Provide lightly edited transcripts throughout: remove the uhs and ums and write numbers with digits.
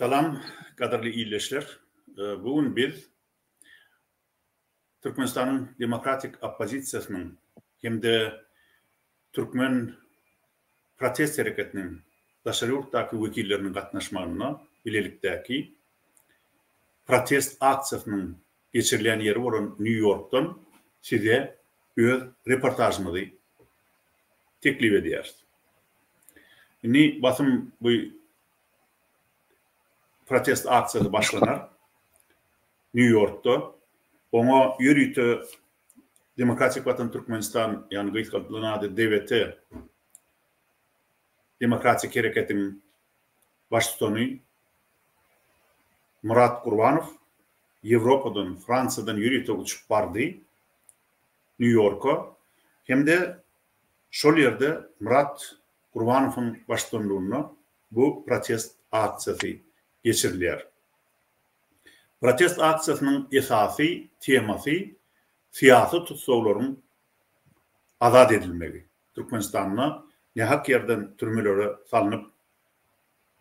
Salam, kadarlı iyileşler. Bugün biz Türkmenistan'ın demokratik opozisiyasının hem de Türkmen protest hareketinin Daşarıurt'taki vekillerinin katnaşmalarına birlikteki protest aksiyasının geçirilen yeri olan New York'tan size öz reportajımızı teklif ediyoruz. Şimdi basın bu protest aksiyası başlanar New York'ta. Ona yürütü Demokratik Vatan Türkmenistan yani gıyıtkalınadı devleti Demokratik Hareket'in baştutanı Murat Kurbanov Avrupa'dan, Fransa'dan yürütü uçup vardı New York'a. Hem de şol yerde Murat Kurbanov'un baştutanlığına bu protest aksiyası geçirilir. Protest aksiyasının esası, teması siyasi tutsakların azad edilmeli. Türkmenistan'na ne hak yerden türmelere salınıp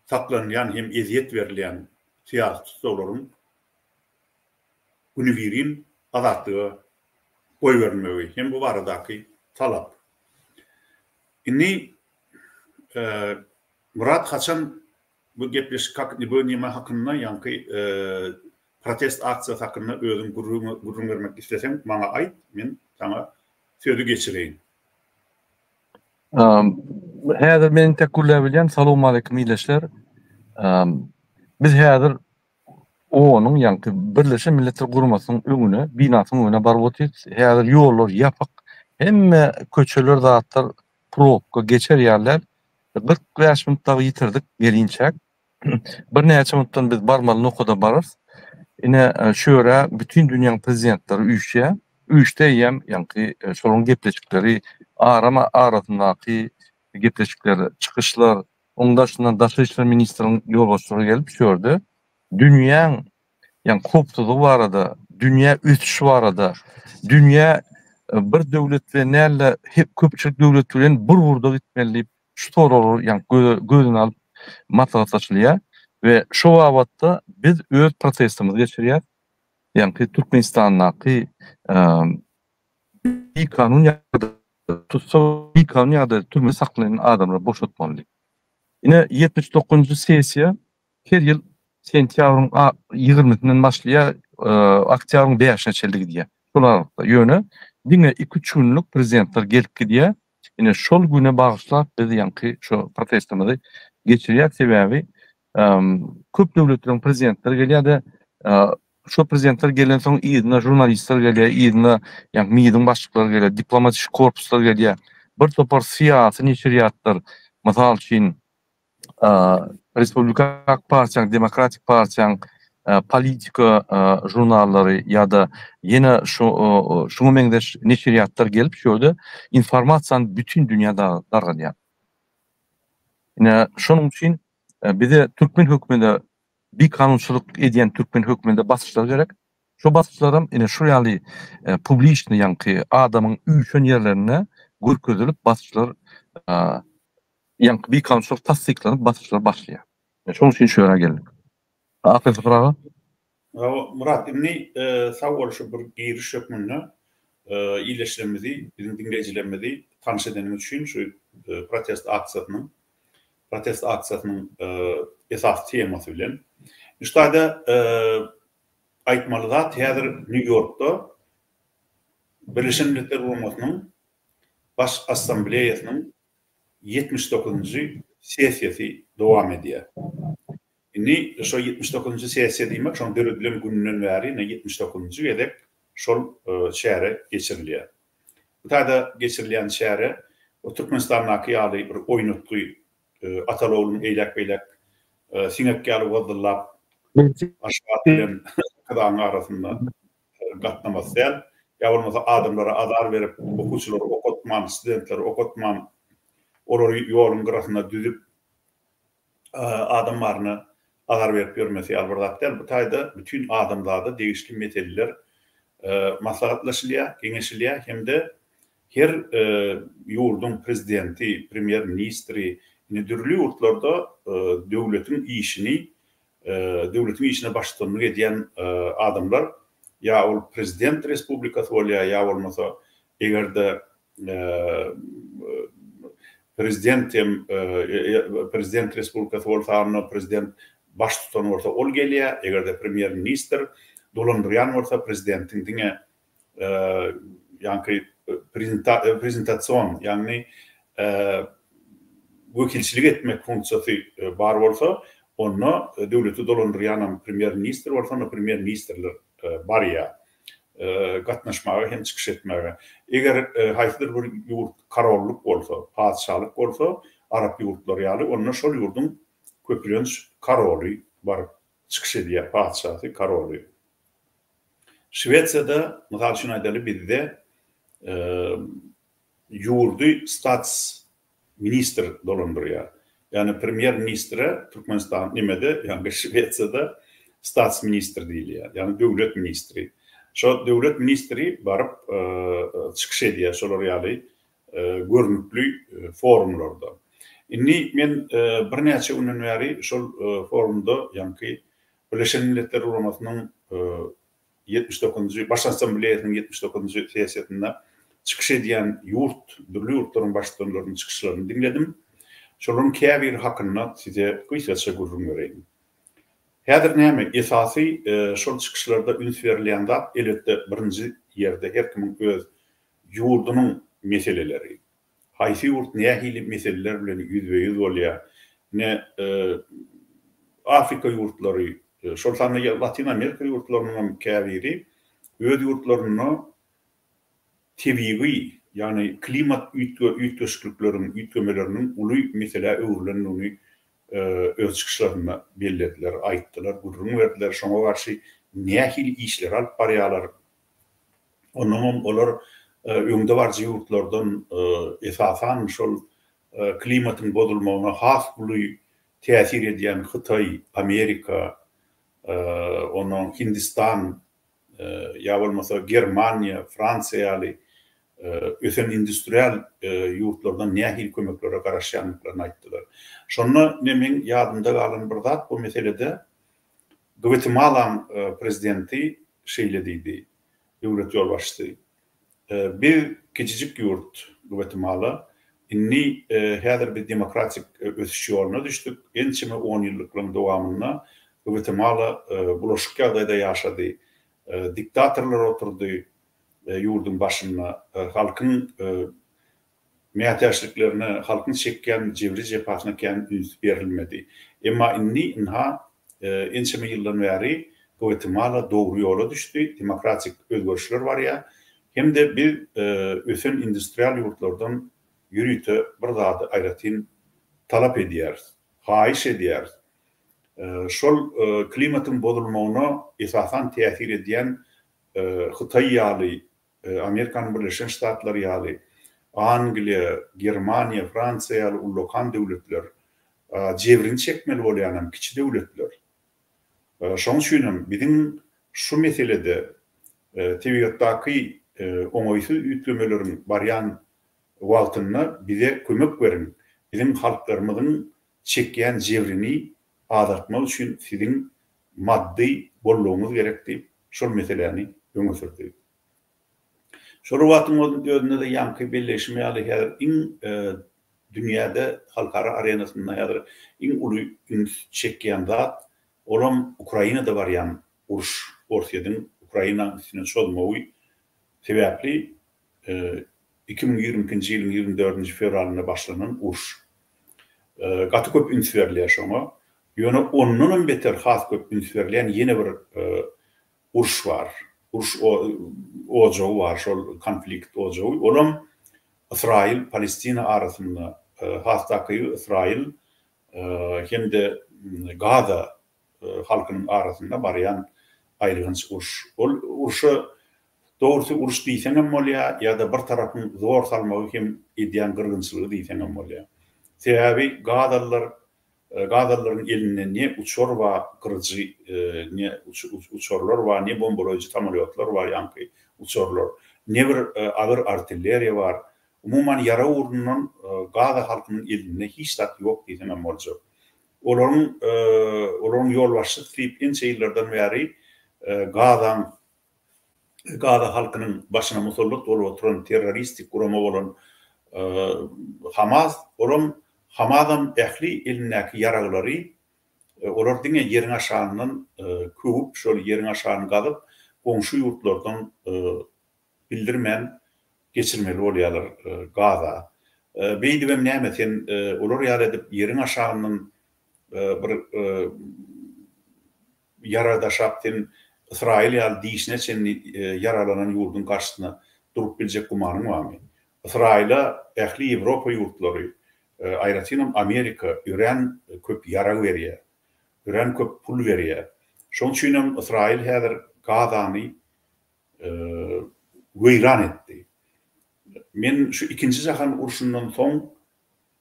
saklanan hem eziyet verilen siyasi tutsakların günüvirin azadlığı koy verilmeli. Hem bu aradaki talap. Inni Murat Haçan bu gepleşik bu nime hakkında yankı protest aksiyası hakkında özüm gurur vermek istesem bana ait, men sana sözü geçireyim. Häzir meni tekkürler bilen salamu aleykum iyileşler. Biz häzir ONU'nun yankı Birleşen Milletler Guramasynyň öňüne, binasynyň öňüne baryp otypys. Häzir ýollar ýapyk. Hemme köçeler zatlar probka geçer ýerler 45 minutda ýitirdik gelinçek. Bir näçe minutdan biz barmaly nokada barys. Ine şöyle bütün dünyanın prezidentleri üçte yankı şolun gepleşikleri arasındaki gepleşikleri çıkışlar ondaşından Daşary işler ministrinin ýolbaşçylygy gelip şördü. Dünýäň yani koptuğu var arada, dünya ütüşü var arada, dünya bir devlet ve näle hep köpçülük devlet bilen bir wurda gitmeli şu toralary yani gözüne alıp maslahatlaşylýar ve şu wagtda biz öz protestimizi geçirýär. Yani Türkmenistan'daki bir kanun bir kanun ýa-da türme saklayan adamları boşaltmaly. Yine 79. sessiya her ýyl sentýabrın 20-sinden başlaýar, oktýabrın 5-ine çeldi diýär. Şol aralykda ýöne diňe 2-3 günlük prezidentler gelip gidýär. Yine şol güne bagyşlap biz ýanky şu protestimizi geçirýär. Sebäbi köp döwletleriň prezidentleri gelýär-de şu prezidentler gelen soň ýygyna jurnalistler gelýär, ýygyna ýani MİD'in başlyklary gelýär, diplomatik korpuslar gelýär. Bir topar siyasi neşriýatlar, mysal üçin Respublikak Partiýaň, Demokratik Partiýaň politika jurnallary ýa-da ýene şuňa meňdeş neşriýatlar gelip şöyle informasiýany bütün dünýäde dargalýar. Ine şonuň üçin bize Türkmen höküminde bir kanunçylyk edýän Türkmen höküminde basışlar gerek. Şu basışlarym ine şu ýaly publiçny ýanky adamyň üýşen ýerlerine görkezilip basışlar ýanky bir kanunçylyk tasdiklanyp basışlar başlaýar. Şonuň üçin şöyle geldik. Ahir soragy. Murat, inni sag boluşy bir giriş hökmünde iýleşlerimizi, bizim dinleýijilerimizi tanış edenim üçin şu protest aksiyasının esas teması bilen. Şurada aýtmaly zat häzir New York'ta Birleşen Milletler Guramasynyň baş assambleýasynyň 79-njy sessiýasy dowam edýär. Indi şo 79-njy sessiýa diýmek, şoň döredilen günden bäri 79-njy gedek şol şähere geçirilýär. Bu taýda geçirilýän şähere o Türkmenistan'daky ýaly bir oýnutgy Atalowluň eýlek-beýlek siňekkä alyp aşgaat bilen kadaň arasynda gatnamasy ýa bolmasa adamlara azar berip okuwçylary okutman, studentleri okutman olary ýoluň gyrasynda düzüp adamlaryny azar berip ýörmesi alberdatlar. Bu taýda bütün adamlarda degişli meseleler maslahatlaşylýar, geňeşilýär hem-de her ýurdun prezidenti, premier ministri, türlü ýurtlarda döwletiň işini devletin işine başçılık eden adamlar ya ol prezident respublikası bolýa ya bolmasa egerde prezident respublikası bolsa prezident baş tutan bolsa ol gelýär, egerde premier minister dolandyrýan bolsa prezidentin diňe ýani prezentasyon ýani wekilçilik etmek funksiyasy bar bolsa onu devleti dolandıryan premier minister bolsa premier ministerler barya gatnaşmaga hem çıkış etmege. Eger haýsydyr bir ýurt kararlılık bolsa, padşahlyk bolsa, Arap ýurtlary ýaly onu şol ýurdun köpülenç karaly bar çıkış edýär, padşahy karaly. Şwetsiýada mysal şunu aýdaly bizde ýurdy stats minister dolandırýar. Yani premier ministre Türkmenistan nimede yani Şwetsiýada stats minister diýilýär. Yani döwlet ministri. Şo döwlet ministri barıp çıkış edýär şolar ýaly görnükli forumlarda. Inni men bir näçe günden bäri şol forumda ýani Birleşen Milletler Guramasynyň 79-njy Baş Assambleýasynyň 79-njy sessiýasynda çıkış edýän dürli ýurtlaryň başçylarynyň çıkışlaryny dinledim. Şolun käbir hakkında size kıysaça gurrun göreyim. Häzir näme esasy şol çıkışlarda üns berilýände elbetde birinji ýerde her kimin öz ýurdunyň meseleleri. Haýsy ýurt nähili meseleler bilen ýüzbeýüz bolýar. Ne Afrika ýurtlary, şol sany Latin Amerika ýurtlarynyň käbiri öz ýurtlaryny tebii yani klimat ütköşlüklerinin, ütkömelerinin uly mesele öwrülenini öz çıkışlarına belirlediler, aýtdylar, gurrun berdiler. Şoňa garşy nähili işler alyp barýarlar. Onuň olar öňde barjy ýurtlardan esasan şol klimatyň bozulmagyna has uly täsir edýän Hytaý, Amerika, onuň Hindistan, ýa bolmasa Germaniýa, Fransiýa ýaly ösen industrial ýurtlardan nähili kömeklere garaşýanlyklaryny aýtdylar. Şonu men ýadymda galan bir zat bu meselede Guatemala prezidenti şeýle diýdi, döwlet ýolbaşçysy. Bir kiçijik ýurt Guatemala, inni häzir bir demokratik ösüş ýoluna düşdük. Ençime 10 ýyllyklaryň dowamynda Guatemala bulaşyk ýagdaýda ýaşady. Diktatorlar oturdy ýurdun başyna, halkyň mätäçliklerini, halkyň çekýän jebri jepasyna kän üns berilmedi. Emma inni ençime ýyldan bäri Guatemala dogry ýola düşdi, demokratik özgörüşler barýar. Hem de bir ösen industrial ýurtlardan ýürüte bir zady aýratyn talap edýär, haýyş edýär. Şol klimatyň bozulmagyna esasan täsir edýän Hytaý ýaly, Amerikanyň Birleşen Ştatlary ýaly, Angliýa, Germaniýa, Fransiýa ýaly ulokan döwletler jebrini çekmeli bolýan kiçi döwletler. Şoň üçin biziň şu meselede tebigatdaky oňoýsuz ütgemelerin barýan wagtyna bize kömek berin. Biziň halklarymyzyň çekýän jebrini azaltmak üçin siziň maddi bollugyňyz gerek diýip şol meseleni öňe sürdi. Şol wagtyň özünde de ýanky belleşme ýaly dünýäde halkara arenasynda ýa-da uly üns çekýän zat olam Ukrainada barýan uruş, Orsiýadyň Ukraina üstüne çolmagy sebäpli 2020-nji ýylyň 24-nji fevralyna başlanan uruş. Gaty köp üns berilýär şoňa. Ýöne ondan beter has köp üns berilýän ýene bir uruş var. Uruş ojagy var, şol konflikt ojagy. Olam Israil, Palestina arasynda hastaky Israil hem de Gaza halkynyň arasynda barýan aýrylgyç uruş. Ol uruşa doğrusu uruş diýsen hem bolýar, ýa-da bir tarapyň zor salmagy hem edýän gyrgynçylygy diýsen hem bolýar. Sebäbi Gadallaryň eline ne uçor wa kırıcı ne uçorlar wa ne bombalayıcı tamolyotlar var ýanky uçorlar. Ne bir agyr artilleriýa var. Umuman yara urundan Gada halkynyň eline hiç tat ýok diýsem boljak. Olaryň ýolbaşçylyk diýip ençe ýyllardan bäri Gaza halkynyň başyna musallat bolup oturan terroristik gurama bolan Hamas, Hamas'dan ähli elindäki ýaraglary olar diňe ýeriň aşagynyň köwüp şol ýeriň aşagyny galyp goňşy ýurtlardan bildirmän geçirmeli bolýarlar Gaza. Beýdibem näme sen olar ýar edip ýeriň aşagynyň bir yaradaşapdyn İsrail ýaly diýişine sen yaralanan ýurdun garşysyna durup biljek gumanyň barmy? İsraila ähli Ýewropa ýurtlary, aýratynam Amerika, Iran köp ýarag berýär. Iran köp pul berýär. Şoň üçin İsrail häzir Gazany weýran etdi. Men şu ikinji jahan uruşundan soň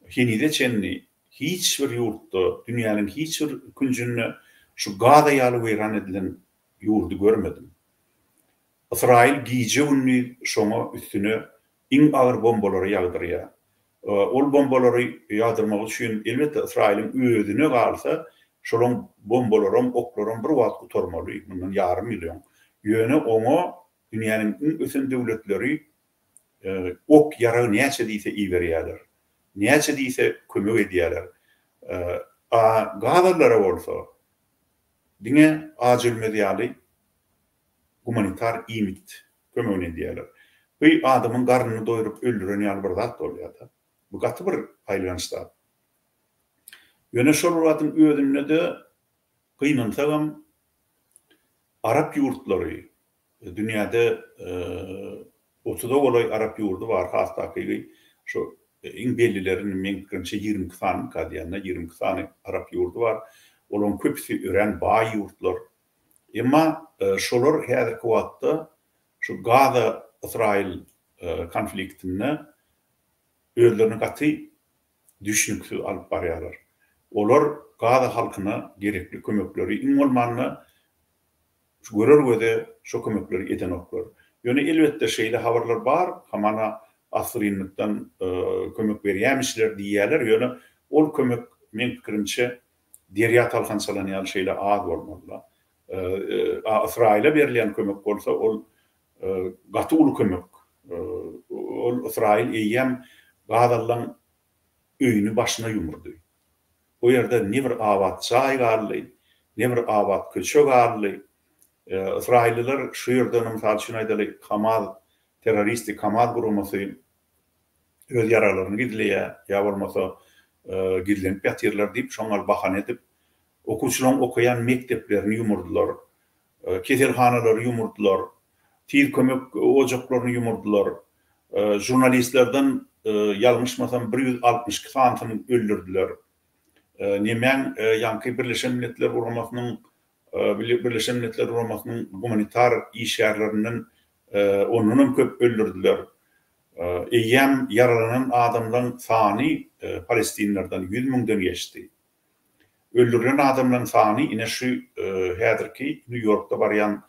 henide çenni hiç bir ýurtda, dünýäniň hiç bir künjünde şu Gaza ýaly weýran edilen ýurdu görmedim. İsrail giýje ünni şoňa üstüne iň agyr bombalary ýagdyrýar. Ol bombalary ýagdyrmak üçin elbetde İsrailin özüne galsa şolaň bombalarym, oklarym bir wagt gutarmaly, bundan ýarym milyon. Ýöne oňa dünýäniň iň ösen döwletleri ok ýarag näçe diýse iýberýärler. Näçe diýse kömek edýärler. Gazalara bolsa diňe ajyl medialy humanitar iýmit kömegini edýärler. Bu adamyň garnyny doýurup öldüren ýaly bir zat bolýar. Bu gaty bir aýlançda. Ýöne şol wagtyň özünde de gynansaňam Arap ýurtlary dünýäde 30 golay Arap ýurdu bar, hastaky şu iň bellilerini men pikirçe 20 sany kadýanda 20 sany Arap ýurdu bar. Olaryň köpüsi ören baý ýurtlar. Emma şolar häzirki wagtda şu Gaza İsrail konfliktine özlerini gaty düşnüksiz alyp barýarlar. Olar Gaza halkyna gerekli kömekleri iň bolmanyny şu görer göze şu kömekleri eden oklar. Ýöne elbetde şeýle habarlar bar, hamana asrynlykdan kömek berýärmişler diýýärler. Ýöne ol kömek men pikirimçe derýa talkançalan ýaly şeýle az bolmaly. İsrail'e berilen kömek bolsa ol gaty uly kömek. Ol İsrail eýýem Gazalyň öýüni başyna ýumurdy. O ýerde ne bir awat çaý garly, ne bir awat köçe garly. İsrailliler şu ýerden mysal üçin aýdaly Hamas terroristik Hamas gurumasy öz yaralaryny gidilýär, ýa bolmasa gidilenip ýatyrlar diýip şoňal bahane edip okuwçylaryň okuyan mekteplerini ýumurdylar. Keselhanalary ýumurdylar. Tir kömek ojaklaryny ýumurdylar. Jurnalistlerden ýalňyşmasam 162 sanyny öldürdiler. Nemen ýanky Birleşen Milletler Guramasynyň humanitar işgärlerinden onunun köp öldürdüler. Eýýem yaralanan adamlaryň sany Palestinlerden 100 000'den geçti. Öldürülen adamlaryň sany ine şu häzirki New York'ta barýan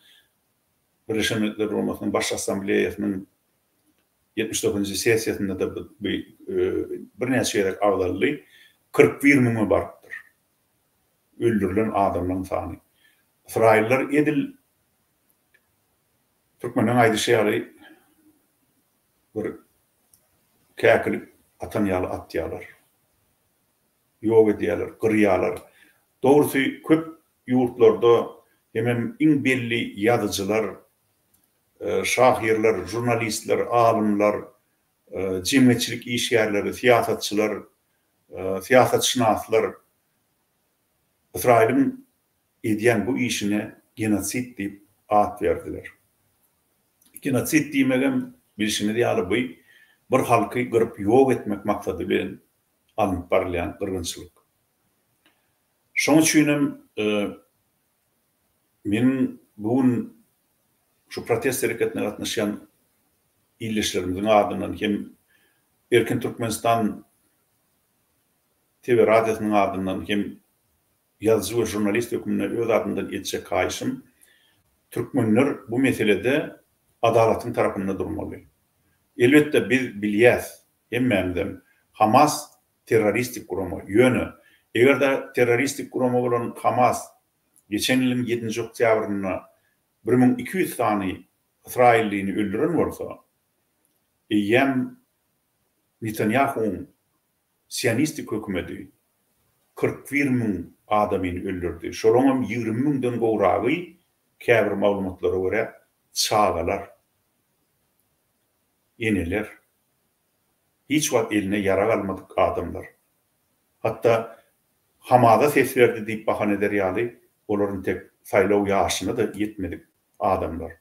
Birleşen Milletler Guramasynyň baş assambleýasynyň 79-njy sessiýasynda da bir näçe ýerek awdally 41 000 bardyr. Öldürülen adamlaryň sany. İsrailler edil Türkmeniň aýdyşy bir käkilip atan ýaly atýarlar. Ýok edýärler, gyrýarlar. Dogrusy köp ýurtlarda hemem iň belli ýazyjylar, şahyrlar, jurnalistler, alymlar, jemgyýetçilik işgärleri, siýasatçylar, siýasatşynaslar İsrail'in edýän bu işine genosit diýip at berdiler. Genosit diýmegem bilişini ýaly bu bir halky gyryp ýok etmek maksady bilen alyp barylýan gyrgynçylyk. Şoň üçin men bugun şu protest hereketine gatnaşan illeşlerimizin adından hem Erkin Türkmenistan TV radyosynyň adından hem yazıcı ve jurnalist hükümüne öz adından etçe kayışım, Türkmenler bu meselede adalatın tarafında durmalı. Elbette biz bilyäs, emmemdem Hamas terroristik gurama ýöne Eger de teröristik gurama bolan Hamas geçen ýylyň 7-nji oktýabryna 1200 tany İsrailliini öldüren bolsa, eýem Netanyahu'nun Siyonistlik hökümeti 41.000 adamyny öldürdi. Şolaňam 20.000-den gowragy käbir maglumatlara görä çağalar, eneler, hiç wagt eline yara galmadyk adamlar. Hatta Hamada ses berdi diýip bahan eder ýaly, olaryň tek saýlaw ýaşyna da ýetmedik adamlar.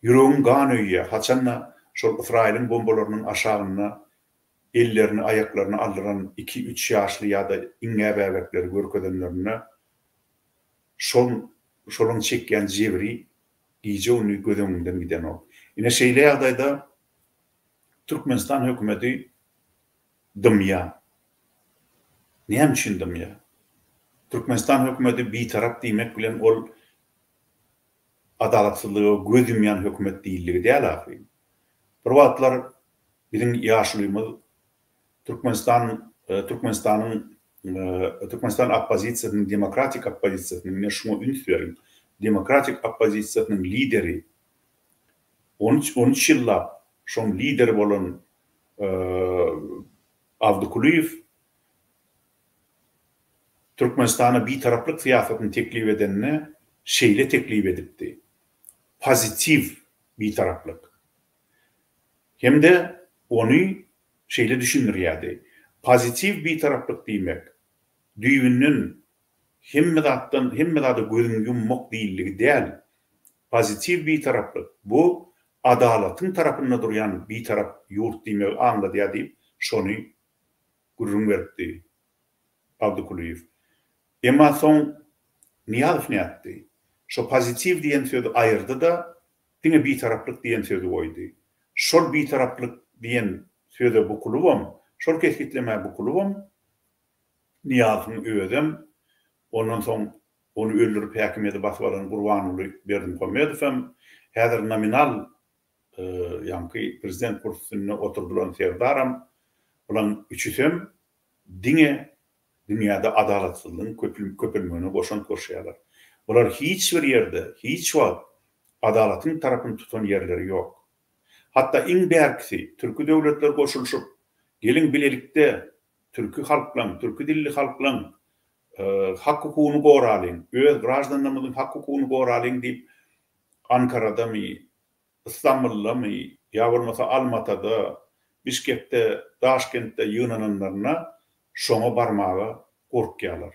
Yüreğim gan öýýär, haçanna şol İsrail'in bombalarynyň aşagyna ellerini, ayaklarını aldıran 2-3 ýaşly ýa-da iňe bäbekleri görkedenlerine şolun çekýän jebri iýje ony gödüňinden giden ol. Ine şeýle ýagdaýda Türkmenistan hökümeti dymýa. Näme üçin dymýa? Türkmenistan hökümeti bitarap diýmek bilen ol adalatsyzlygy gözümýän hökümet diýilligi däl ahly. Bir wagtlar bizim ýaşlymyz Türkmenistan oppozisiýasynyň, demokratik oppozisiýasynyň, şoňa ünsürin, demokratik oppozisiýasynyň lideri 13 ýyllap şoň lideri bolan Abdukuliyev Türkmenistana bitaraplyk siýasatyny teklip edenine şeýle teklip edipdi. Pozitiv bitaraplyk. Hem de onu şeýle düşünürýärdi. Pozitiv bitaraplyk diýmek, düýbünnün hemme zada gözüň yummak diýilligi däl. Pozitiv bitaraplyk bu adalatyň tarapynda durýan bitarap ýurt diýmek anlady diýip şonu gurrun berdi Abdukuliyev. Emma soň Niyazov näetdi? Şo pozitiv diýen sözi aýyrdy da diňe bitaraplyk diýen sözi goýdy. Şol bitaraplyk diýen söze bu kulubam, şol kesgitleme bu kulubam, Niyazowyň öýdem, ondan soň onu öldürüp häkimeti basyp alan Gurbanyly Berdimuhammedow hem häzir nominal ýa-ni prezident kursyna oturdulan Serdaram, bulan üçüsem dünyada adalatsyzlygyň köpelmegine goşan koşýarlar. Bular hiç bir ýerde, hiç wagt adalatyň tarapyny tutan ýerleri ýok. Hatta iň bärkisi türkü döwletler goşulşyp, gelin bilelikde türkü halklaň, türkü dilli halklaň hak hukukyny goralyň, öz graždanlarymyzyň hak hukukyny goralyň diýip Ankara'da İstanbul'da ýa bolmasa Almatada, Bişkekde, Daşkentde ýynananlaryna şoňa barmaga gorkýarlar.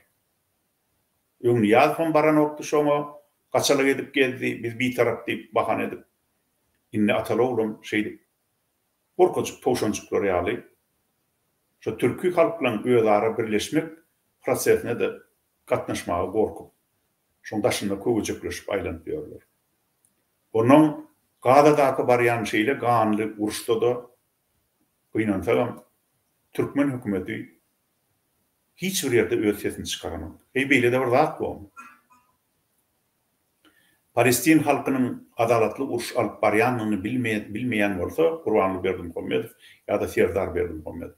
Öňni ýazpam baran okdy şoňa gaçalyk edip geldi, biz bir tarap diýip bahan edip inne atalowlum şeýdi. Gorkunç toşançyklar ýaly. Şo türkü halklaň özara birleşmek prosesine de gatnaşmaga gorkup, şondaşynda köwüjekleşip aýlanyp ýörler. Onuň Gadadaky barýan şeýle ganly uruşda da gynansalam Türkmen hökümeti hiç bir ýerde öz sesini çykaran. Beýle de bir zat bu. Palestin halkynyň adalatly uruş alyp barýanyny bilmeýän bolsa, Gurbanyly Berdimuhammedow ýa-da Serdar Berdimuhammedow,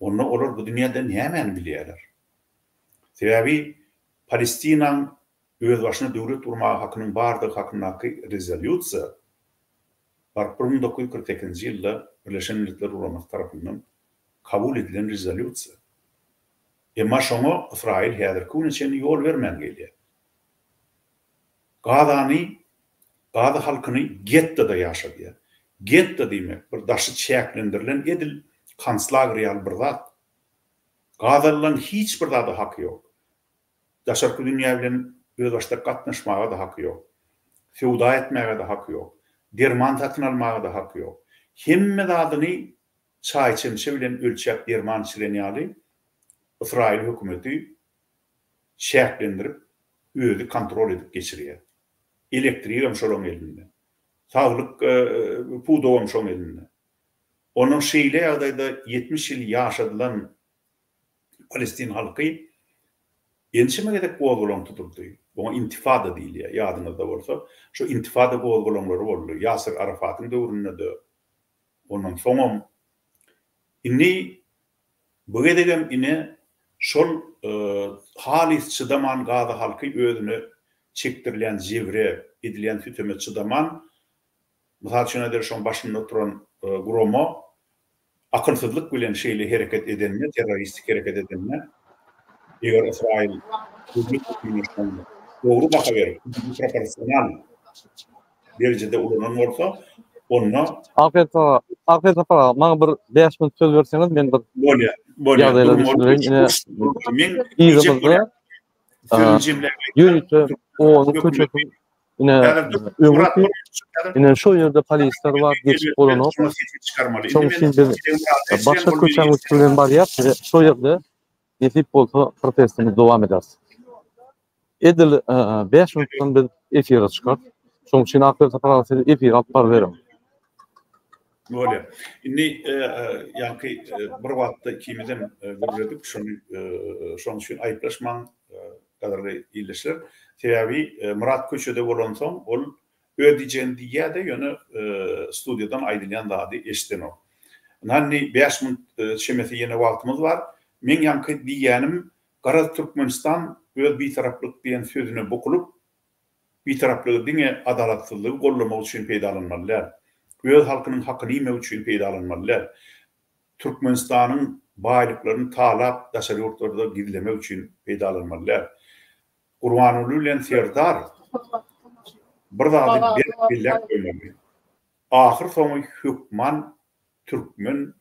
onu olar bu dünýäde näme bilýärler? Sebebi Palestinaň öz başyna döwlet durmagy hakynyň bardygy hakyndaky rezolýusiýa 1948-nji ýylda Birleşen Milletler Guramasy tarapyndan kabul edilen rezolýusiýa. Emma şoňa Israil häzirki günçe ýol bermän gelýär. Gaza halkyny gettoda ýaşadýar. Getto diýmek bir daşy çäklendirilen edil konslager bir zat. Gazalyň hiç bir zada haky ýok. Daşarky dünýä bilen öz başda gatnaşmaga da haky ýok. Sewda etmäge de haky ýok. Derman satyn almaga da haky ýok. Hemme zadyny çaý içimşe bilen ölçäp derman içilen ýaly İsrail hökümeti şäklendirip özü kontrol edip geçirýär. Elektrik hem şolaň elinde. Saglyk pudow hem şolaň elinde. Onuň şeýle ýagdaýda 70 ýyl ýaşadylan Palestin halky ençeme gedek gowgulaň tutuldy. Bu intifada diýilýär, ýadyňyzda bolsa, şu intifada gowgulaňlary boldy. Yasir Arafatyň döwründe de. Ondan soňam inni bu gedegem ine şol halis çıdaman gaza halkı özünü çektirilen jewre edilen hütüme çıdaman misal üçin eder şoň başynda oturan Gromo akılsızlık bilen şeýle hereket edenine, teröristik hereket edenine eger İsrail doğru baka verir. Proporsional derecede ulanan bolsa onu Afet para maňa bir 5 minut söz berseňiz men bir ýagdaýlar düşünýän ýürüýte onu köçüp ine şo ýerde polisler bar geçip bolanyp şoň üçin başga köçäňizler barýar şo ýerde yetip bolsa protestimiz dowam eder. Edil 5 minutdan bir efire çykar. Şoň üçin aktyr taparasy efir alyp bar berim. Böyle. Indi yani bir wagtda ikimizden görüldük. Şoň üçin aýplaşmaň kadarly ýylyşlar. Sebebi Murat köçede bolan soň ol ödijen diýýärde ýöne studiýadan aýdylýan zady eşden o. Nanny 5 minut şemeti ýene wagtymyz bar. Men ýanky diýänim Garaz Türkmenistan öz bitaraplyk diýen sözüne bokulyp bitaraplygy diňe adalatsyzlygy gollamak üçin peýdalanmalylar. Öz halkynyň hakyny ýeme üçin peýdalanmalylar. Türkmenistanyň baýlyklaryny talap daşary ýurtlarda gizlemek üçin peýdalanmalylar. Gurbanuly bilen Serdar bir zady birlik öýlenmeli. Ahir soňy hükman Türkmen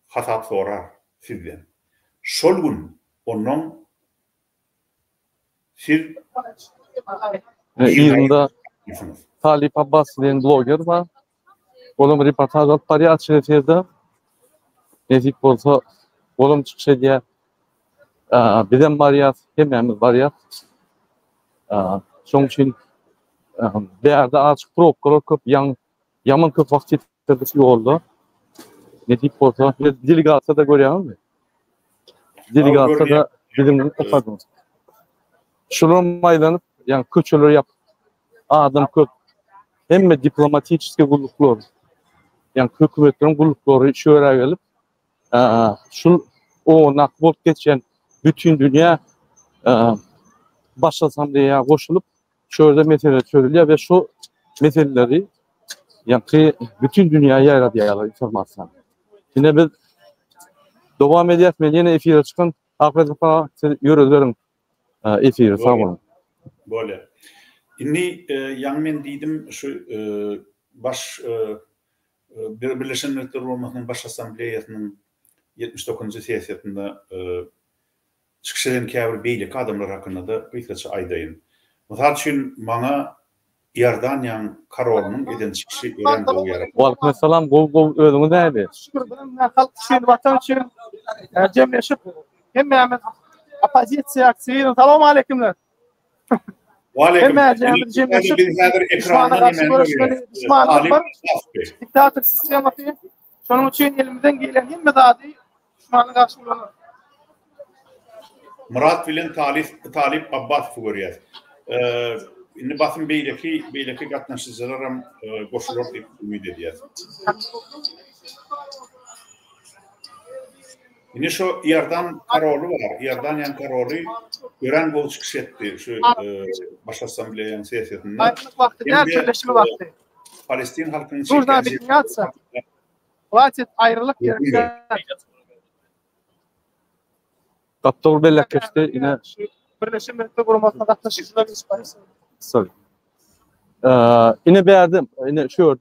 hasap sorar sizden. Şol gün onuň siz ýylda Talip Abbas diýen bloger bar. Olam reportaj alyp barýar şeýlerde. Nezip bolsa olam çykşy diýär. Bizem barýar, hemmemiz barýar. Şoň üçin bäde açyk probkalar köp, ýaman köp wagt ýetdi ýolda. Nezip bolsa delegasiýada görýärmi? Delegasiýada bizimden okadym. Şular maýlanyp, ýani köçeler ýap. Adam köp. Hemme diplomatik gulluklar. Yani hökümetlerin gullukları şöyle gelip şu o nakbot geçen bütün dünya baş asambleye koşulup şöyle mesele söylüyor ve şu meseleleri yani bütün dünyaya yayarlar informasyon. Yine biz devam edeceğiz. Yine efire çıkan Afet Para yürüdülerim efire sağ olun. Böyle. Inni yan men diýdim şu baş Birleşen Milletler Guramasynyň baş assambleýasynyň 79-njy sessiýasynda çykyş eden käbir beýlik adamlar hakynda da birkaç aýdaýyn. Mysal üçin maňa Iordaniýanyň karolunyň eden çykyşy ören bolýar. Waleyküm selam. Gol özüňiz näde? Şükür bilen halk üçin watan üçin jemleşip hemme opozisiýa aksiýasyny salam alekümler. Waleyküm. Biz häzir ekranda diktatör sistemi şonuň üçin elimizden gelen hemme zady düşmanyň garşylaryna. Murat bilen Talip Abbas görýär. Indi basyn beýleki gatnaşyjylar hem goşular diýip ümid edýär. Indi şu Iordan karolu var. Iordaniýanyň karolu gören bol çykyş etdi şu baş assambleýanyň sessiýasynda. Aýtlyk wagty däl birleşme wagty. Palestin halkynyň Burada bir ýatsa. Wagty aýrylyk ýerinde. Kaptor bellek geçti yine Birleşme Milletler Guramasyna gatnaşyjylar ispaýsy. sorry. Yine beğendim. Yine şu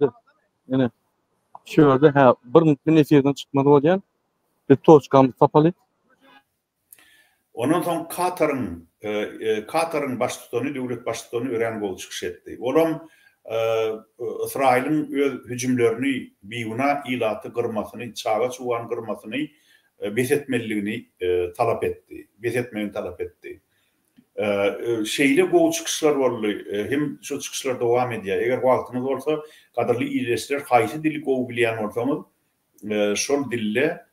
yerde ha bir minutun efirden çıkmadı bolýan. Bir toçkam tapaly. Ondan soň Katar'ın baş tutany, döwlet baş tutany ören bol çykyş etdi. Olam İsrail'in öz hüjümlerini biýuna ilaty gyrmasyny, çaga çuwan gyrmasyny besetmeligini talap etdi. Besetmegini talap etdi. Şeýle gow çykyşlar boldy. Hem şu çykyşlar dowam edýär. Eger wagtymyz bolsa, gaderli ýylyşlar haýsy dili gow bilýän bolsaňyz, şol dille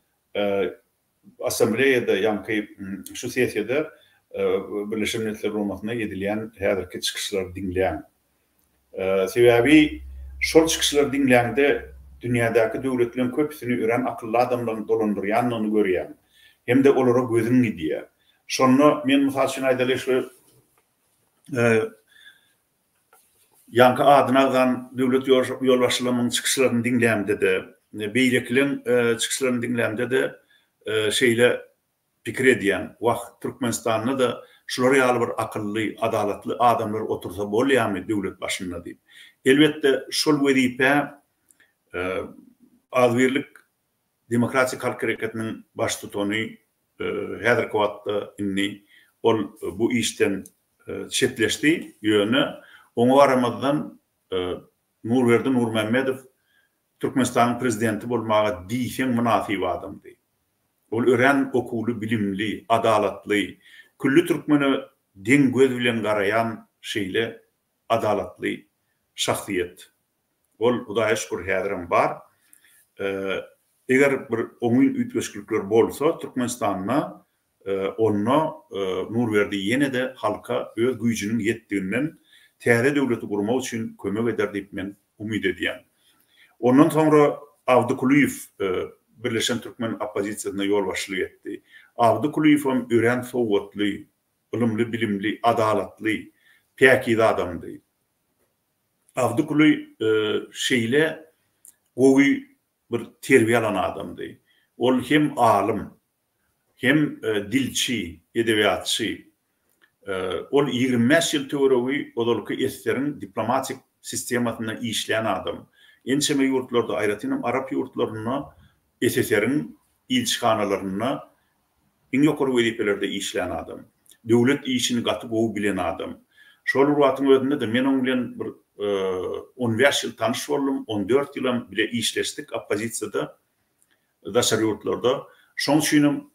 assambleýada ýanky şu sessiýada Birleşen Milletler Guramasyna edilýän häzirki çykyşlar dinleýän. Sebebi şol çykyşlar dinleýände dünýädäki döwletlerin köpsini ören akylly adamlaryň dolandyrýanlygyny görýän. Hem de olara gözüň gidýär. Şonu men mysal üçin aýdaly şu yankı adynazdan döwlet ýolbaşçylygymyň çykyşlaryny dinlämde de, beýlekliň çykyşlaryny dinlämde de şeýle pikir edýän, wagt Türkmenistanyny da şolary ýaly bir akylly, adalatly adamlar otursa bolýarmy döwlet başynda diýip. Elbetde şol wezipe azbirlik demokratik halk hareketinin baş tutany häzirki wagtda inni ol bu işten çetleşdi ýöne oňa baramazdan Nurberdi Nurmammedow Türkmenistanyň prezidenti bolmaga diýsen münasib adamdy. Ol ören okuly, bilimli, adalatly, külli türkmeni deň göz bilen garayan şeýle adalatly şahsiýet. Ol Hudaýa şükür häzirim bar. Eger bir oňun ütgeşlikler bolsa Türkmenistanyna onu Nurberdi ýene-de halka öz güýjüniň ýetdiginden täze döwleti gurmak üçin kömek eder diýip men umyt edýän. Ondan sonra Avdukuliýew Birleşen Türkmen Opozisiýasyna ýolbaşçylyk etdi. Avdukuliýew hem ören sowgatly, ilmli, bilimli, adalatly, päkiz adamdy. Avdukuliýew şeýle gowy bir terbiýe alan adamdy. Ol hem alim, hem dilçi, edebiýatçy. Ol 25 ýyl töweregi odolky eslerin diplomatik sistemasyna işleyen adam. Ençeme ýurtlarda, aýratynam Arap ýurtlaryna, SSR-in ilçixanalaryna iň ýokary wezipelerde işleyen adam. Döwlet işini gaty gowy bilen adam. Şol wagtyň özünde de men oň bilen bir 15 ýyl tanış boldum, 14 ýyl bile işleşdik opozisiýada, daşary ýurtlarda. Şoň üçin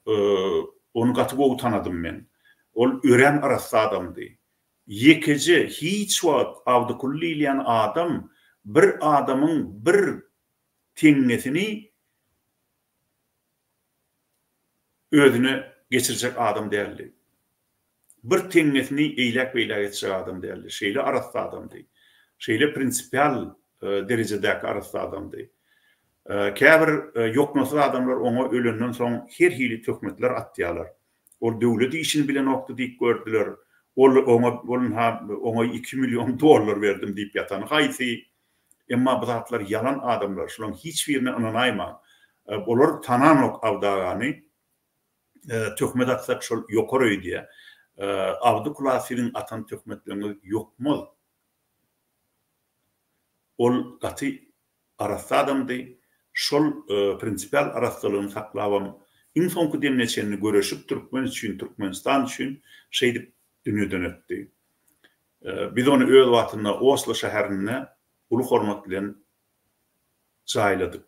onu gaty gowy tanadym men. Ol ören arasy adamdy. Ýekece hiç wagt Avdukuliýew adam bir adamyň bir teňnesini özüne geçirecek adam değerli. Bir teňnesini eýlek geçirecek adam değerli. Şeýle arasy adamdy. Şeýle prinsipial derejedäki arasy adamdy. Käbir ýoknasy adamlar oňa ölenden soň her hili töhmetler atýarlar. Ol döwlet işini bilen okdy diýip gördüler. Ol oňa 2 milyon dollar berdim diýip ýatan haýsy. Emma bu zatlar yalan adamlar. Şolaryň hiç birine inanaýma. Olar tananok awdagany töhmet atsak şol ýokary diýe. Avdukuliýewiň atan töhmetlerini ýokmaz. Ol gaty arasy adamdy. Şol prinsipial arasylygyny saklawam. Iň soňky demleçeni göreşip Türkmen üçin, Türkmenistan üçin şeýdip dünýeden ötdi. Biz onu öz watyna Oslo şäherine uly hormat bilen jaýladyk.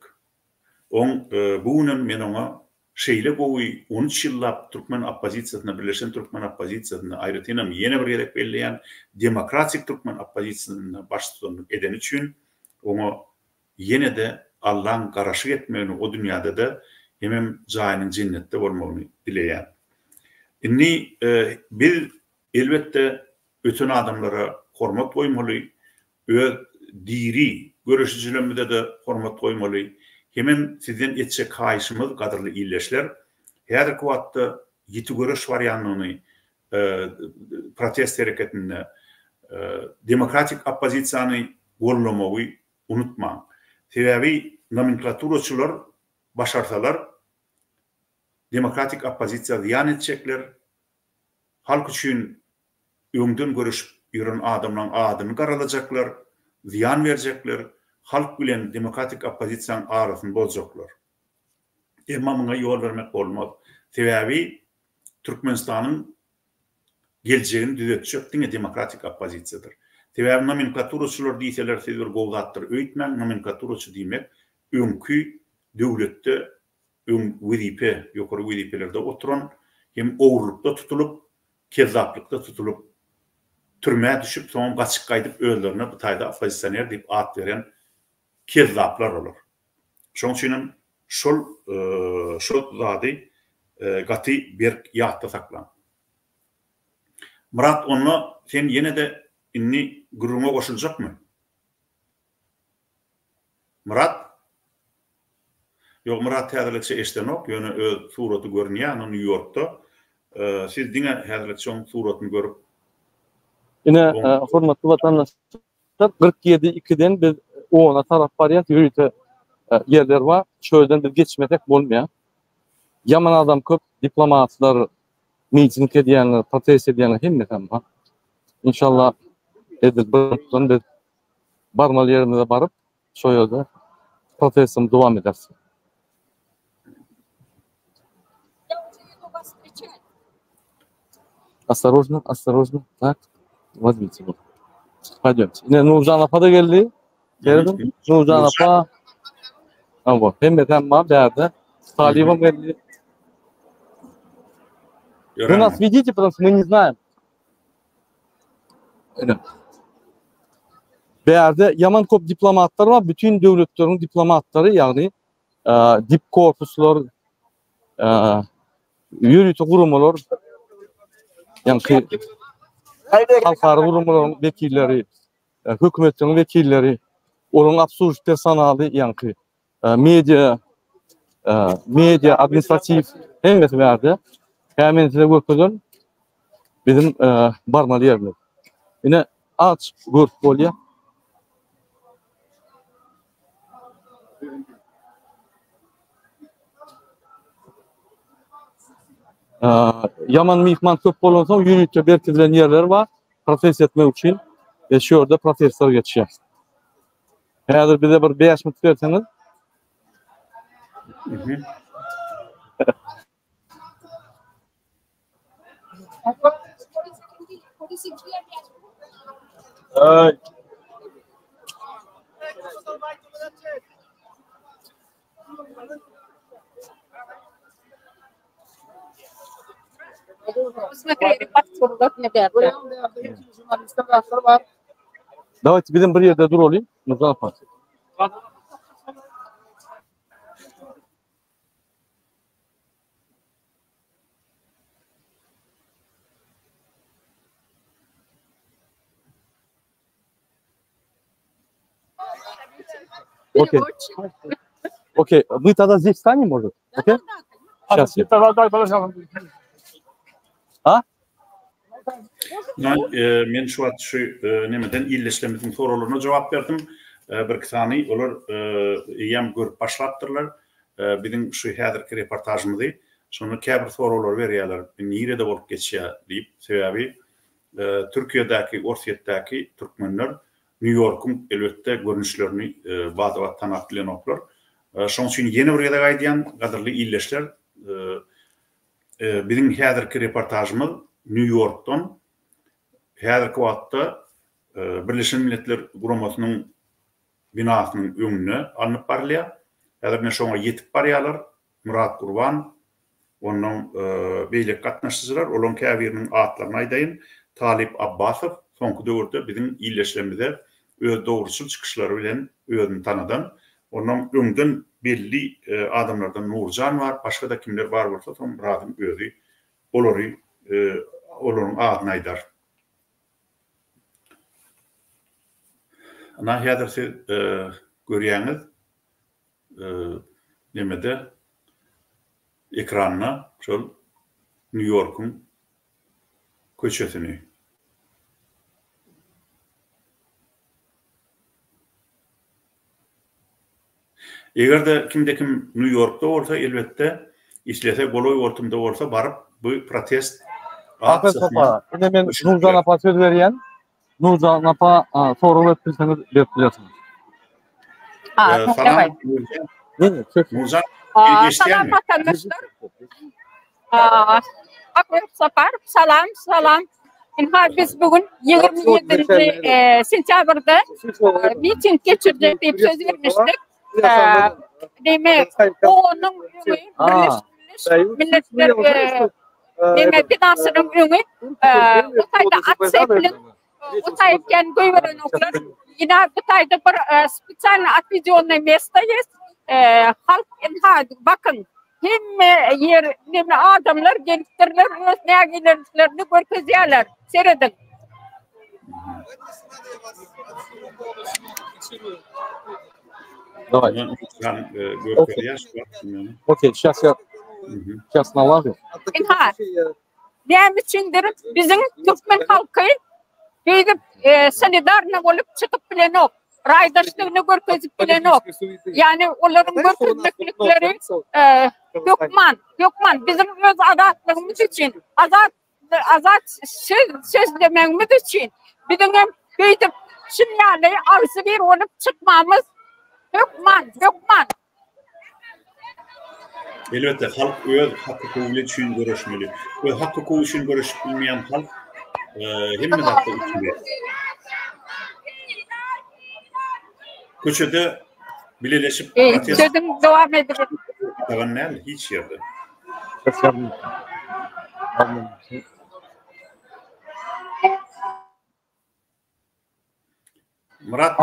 Bu günden men oňa şeýle gowy 13 ýyllap Türkmen opozisiýasyna, Birleşen Türkmen opozisiýasyna aýratynam ýene bir gerek belleýän demokratik Türkmen opozisiýasyna baş tutanlyk eden üçin oňa ýene-de Allah'ın garaşyk etmegini o dünýäde de hemem jaýynyň jennetde bolmagyny dileýän. Inni bir elbetde öten adamlara hormat goýmaly, öz diri görüşçilerimizde de hormat goýmaly. Hemen sizden etçek haýyşymyz gadyrly illeşler. Häzirki wagtda ýiti görüş barýanlygyny protest hereketinde demokratik opozisiýany gollamagy unutmaň. Sebebi nomenklaturaçylar başarsalar demokratik opozisiýa ziyan etjekler. Halk üçin öňden görüşip ýören adamlaryň adyny garalajaklar, ziyan berjekler. Halk bilen demokratik opozisiýanyň arasyny bozacaklar. Emma muňa ýol bermek bolmaz. Sebebi Türkmenistanyň geljegini düzeltjek diňe demokratik opozisiýadyr. Sebebi nomenklaturaçylar diýseler siz bir gowgatdyr. Öýtmäň nomenklaturaçy diýmek öňkü döwletde wezipe, ýokary wezipelerde oturan hem owrulukda tutulup, kezaplykda tutulup, türmäge düşüp, soň gaçyk gaýdyp özlerine bu taýda opozisiýoner diýip at beren kezzaplar olur. Şoň üçin şol zady gaty bir ýatda saklan. Murat onu sen ýene-de inni guruma goşuljakmy? Murat? Ýok, Murat häzirlikçe eşdenok, ýöne öz suraty görünýär New Yorkda. siz diňe häzirki şoň suratyny görüp Ine hormatly vatandaşlar 47-2'den biz ona taraf variant yürüte yerler var. Şöyle biz geçmemek bolmaýar. Yaman adam köp, diplomatlar, miting edýänler, protest edýänler hemme var. İnşallah edil biz barmaly yerine barıp şo ýerde protestim dowam edersin. Осторожно, осторожно. Так, возьмите его. Пойдемте. Nurcan Apa da geldi. Geldim. Nurcan Apa. Вот. Hem var derdi. Talibim geldi. Вы нас ведите, потому что мы не знаем. Berde yaman kop diplomatlar var. Bütün devletlerin diplomatları yani dip korpuslar, yürütü kurumlar, yani halkara kurumların vekilleri, hükümetin vekilleri, onun absürt personeli yani medya administratif hemmet verdi. Hemen size götürdüm. Bizim barmalı yerler. Yine aç gör bolya. Yaman mihman köp bolansa yürütüp berkilen yerler var. Protest etmek için şu orada protestler geçiyor. Häzir bize bir 5 minut berseniz. Давайте bizim bir yerde dur olayım. Nurcan Apa. Окей. Окей. Мы тогда здесь встанем, может? Окей? Сейчас. А? Men şu wagt şu nemeden illeşlemediň soralaryna jogap berdim. Bir kisany olar ýam görüp başlapdyrlar. Biziň şu häzirki reportajymyzy şonu käbir soralar berýärler. Nirede bolup geçýär diýip. Sebäbi Türkiýedäki, Orsiýetdäki türkmenler New York'un elbette görünüşlerini bazı tanıtlayan oklar. Şoň üçin ýene bir ýere gaýdýan gadyrly illeşler. Biziň häzirki reportajymyz New York'tan häzirki wagtda Birleşen Milletler Guramasynyň binasynyň öňüne alınıp barylýar. Häzir men şoňa ýetip barýarlar. Murat Gurban, onuň beýlik gatnaşçylar, olaň käbiriniň atlaryny aýdaýyn. Talip Abbasow soňky döwürde biziň illeşlemizde öz dogruçul çykyşlary bilen özüni tanadan. Onuň öňden belli adamlardan Nurcan var, başga da kimler bar bolsa soň Murat'yň özü olary olaryň adyny aýdar. Ana häzir siz görýäňiz nemede ekranyna şol New York'un köçesini. Eger de kimde-kim New York'da bolsa elbette işlese goloy ortamda bolsa baryp bu protest Apa, ine men Nurcan Apa söz berýän. Nurcan Apa soralar etdiňiz berip bilýärsiňiz. Salam. Nurcan, salam vatandaşlar. Akrep Sapar, salam. Biz bugün 27 sentyabrda miting geçirdik diye söz vermiştik. Demek onun Milletler binasının önü Utay'da atsepilin Utay'ken göğveren oklar yine Utay'da bir spesial atvizyonlu mesle есть. Halk bakın hem yer ne adamlar gençler öz nägilerini görkezýärler. Seredin. Давай. Окей, сейчас я налажу. näme üçindir bizim Türkmen halkı gidip solidarna bolup çıkıp bilenok, raydaşlığını görkezip bilenok. Yani onların götürmeklikleri Gökman bizim öz adatlığımız için, azat söz dememiz için bizim gidip sinyali arzu bir olup çıkmamız Gökman. Elbette halk öz hakkı kuvvet için görüşmeli. Ve hakkı kuvvet için görüşmeyen halk hemmet hakkı içinde. Köçede bileleşip sözüm devam edelim. Tavanlar hiç yerde. Murat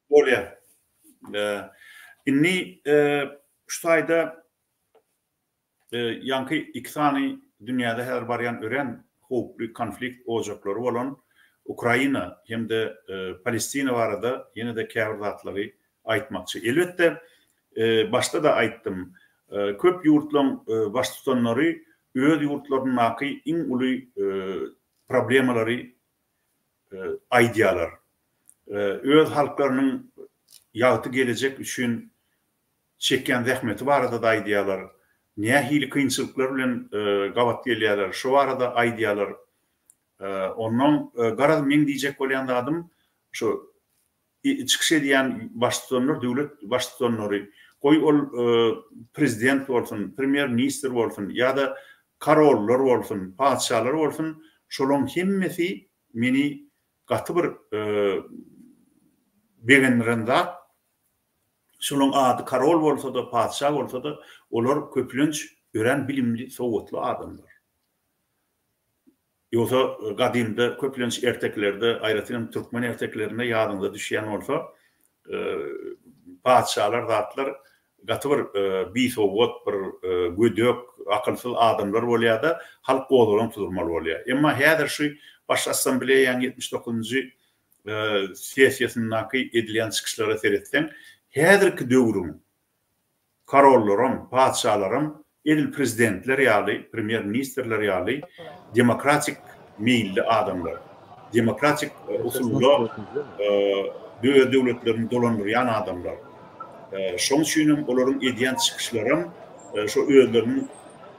Oraya. İnni şu ayda yankı iki tane dünyada her baryan ören hukuklu konflikt olacakları olan Ukrayna hem de Palestina var da yine de kavratları aytmakçı. Elbette başta da ayttım. Köp yurtlan baş tutanları öz yurtlarının akı in ulu problemleri aydiyalar. Öz halklarının yağıtı gelecek üçün çeken zahmeti var da aydiyalar. Niye hili kıyınçılıklar bilen gavat geliyorlar. Şu var da aydiyalar. Ondan garad men diyecek olan adım şu çıkış ediyen baş tutanlar, devlet baş tutanları koy ol prezident olsun, premier minister olsun ya da karollar olsun, padişahlar olsun şolon hemmesi meni katı bir beğenirinde şolon adı karol olsa da padişah olsa da olar köpülünç öğren bilimli soğutlu adamlar. Yoksa kadimde köpülünç erteklerde ayrıca Türkmen erteklerinde yadında düşen olsa padişahlar zatlar katı bir soğut bir güdök akılsız adamlar oluyor da halk oğullarını tutulmalı oluyor. Ama her şu baş asambleye yani 79. siyasiyasındaki edilen çıkışlara seyretsen herki dövrüm karollarım, padişahlarım el prezidentler yali, premier ministerler yali demokratik meyilli adamlar. Demokratik usulla devletlerini dolandırıyan adamlar. Şon üçün onların ediyen çıkışlarım şu özlerinin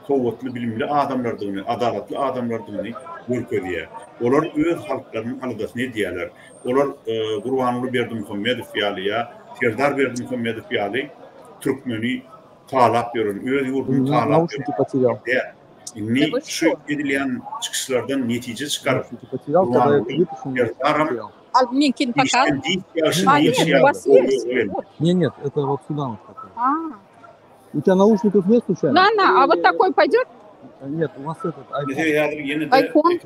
kuvvetli bilimli adamlardığını, adaletli adamlardığını görkediye. Onlar öz halklarının alıdasını diyorlar. Onlar Kurbanlı Berdimuhamedov yali ya, Serdar Berdimuhamedov yali Türkmeni talap görün, öz yurdunu talap görün. İnni şu edilen çıkışlardan netice çıkarıp Serdar'ım Minkin takal. Нет, это вот сюда вот такое. У тебя наушников нет случайно? А вот такой пойдет? Нет, у вас этот iPhone.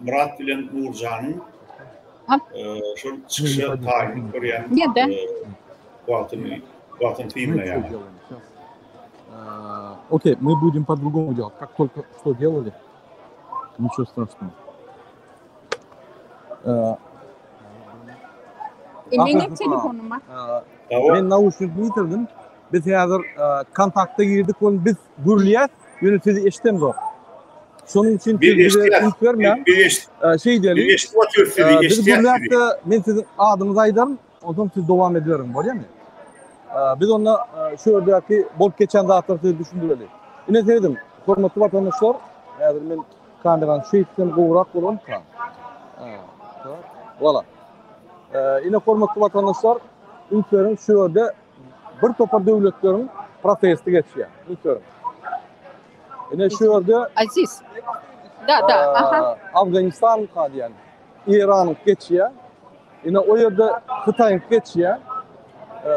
Murat bilen Uğurcan'ın şu çıkışı tarihini koruyan Kuat'ın filmine yani. Окей, мы будем по-другому делать. Как только что делали, ничего страшного. Benim telefonum var. Ben nauşnik bitirdim. Biz hazır kontakta girdik onu biz gürleyet yönetici eşitemiz o. Şunun için ilk vermeyen şey diyelim. Biz gürleyette ben sizin adınızı aydarım. O zaman siz devam ediyorum. Var ya mı? Biz onunla şu ördeki bol geçen dağıtları düşündürelim. Yine sevdim. Hormatlı vatandaşlar. Yani ben kandıran şeyitten uğrak olan kan. Voilà. Yine hormatlı vatandaşlar ülkelerin şu yerde bir topar devletlerin protesti geçiyor. Ülkelerin. Yine şu yerde Aziz. Da. Afganistan kadı yani. İran geçiyor. Yine o yerde Xitay geçiyor.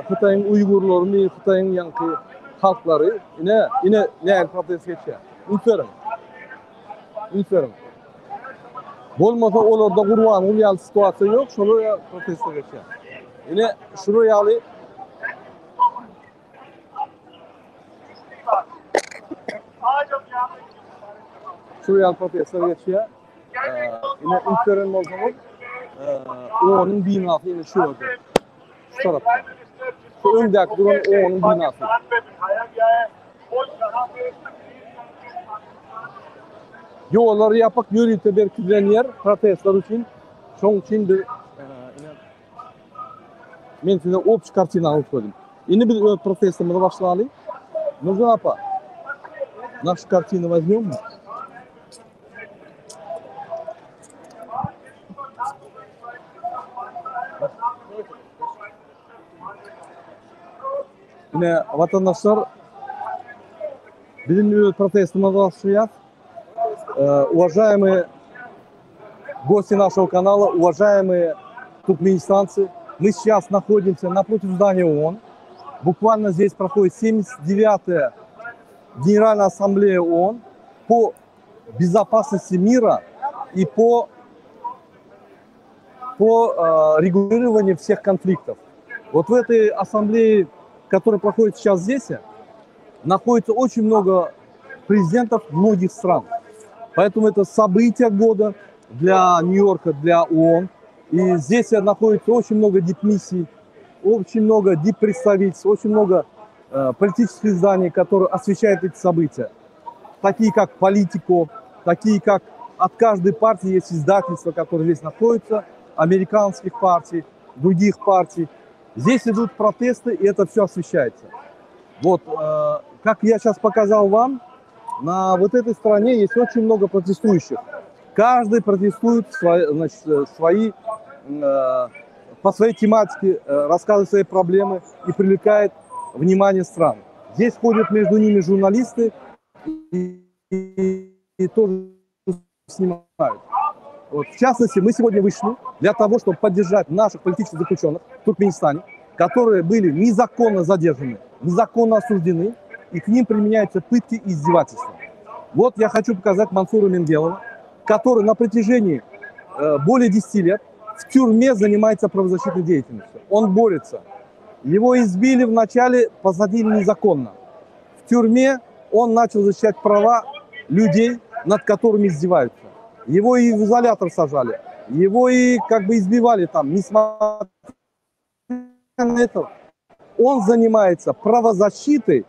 Xitay'ın Uygurları, Xitay'ın yankı halkları yine ne protest geçiyor. Ülkelerin. Bolmasa olarda Kurban ulyal situasyon yok, şuraya protesto geçiyor. Yine şuraya protesto geçiyor. Yine ülkelerin o zaman onun binası yine şu orada. Şu tarafta. Şu öndeki duran onun binası. Yollar yapıp yürüyüp berkilen yer protestler için çok için bir men size общий картина alıp koydum. Şimdi biz protestimize başlayalım. Нужно apa? Нашу картину возьмем мы. Yine vatandaşlar bizim протестimize başlayacağız. Уважаемые гости нашего канала, уважаемые туркменистанцы, мы сейчас находимся напротив здания ООН. Буквально здесь проходит 79-я Генеральная Ассамблея ООН по безопасности мира и по регулированию всех конфликтов. Вот в этой ассамблее, которая проходит сейчас здесь, находится очень много президентов многих стран. Поэтому это событие года для Нью-Йорка, для ООН. И здесь находится очень много дипмиссий, очень много диппредставительств, очень много политических изданий, которые освещают эти события. Такие как «Политико», такие как от каждой партии есть издательства, которые здесь находятся, американских партий, других партий. Здесь идут протесты, и это все освещается. Вот, как я сейчас показал вам, на вот этой стороне есть очень много протестующих. Каждый протестует по своей тематике, рассказывает свои проблемы и привлекает внимание стран. Здесь ходят между ними журналисты и тоже снимают. Вот, в частности, мы сегодня вышли для того, чтобы поддержать наших политических заключенных в Туркменистане, которые были незаконно задержаны, незаконно осуждены, и к ним применяются пытки и издевательства. Вот я хочу показать Мансура Менгелова, который на протяжении более 10 лет в тюрьме занимается правозащитной деятельностью. Он борется. Его избили вначале, посадили незаконно. В тюрьме он начал защищать права людей, над которыми издеваются. Его и в изолятор сажали, его и как бы избивали там, несмотря на это. Он занимается правозащитой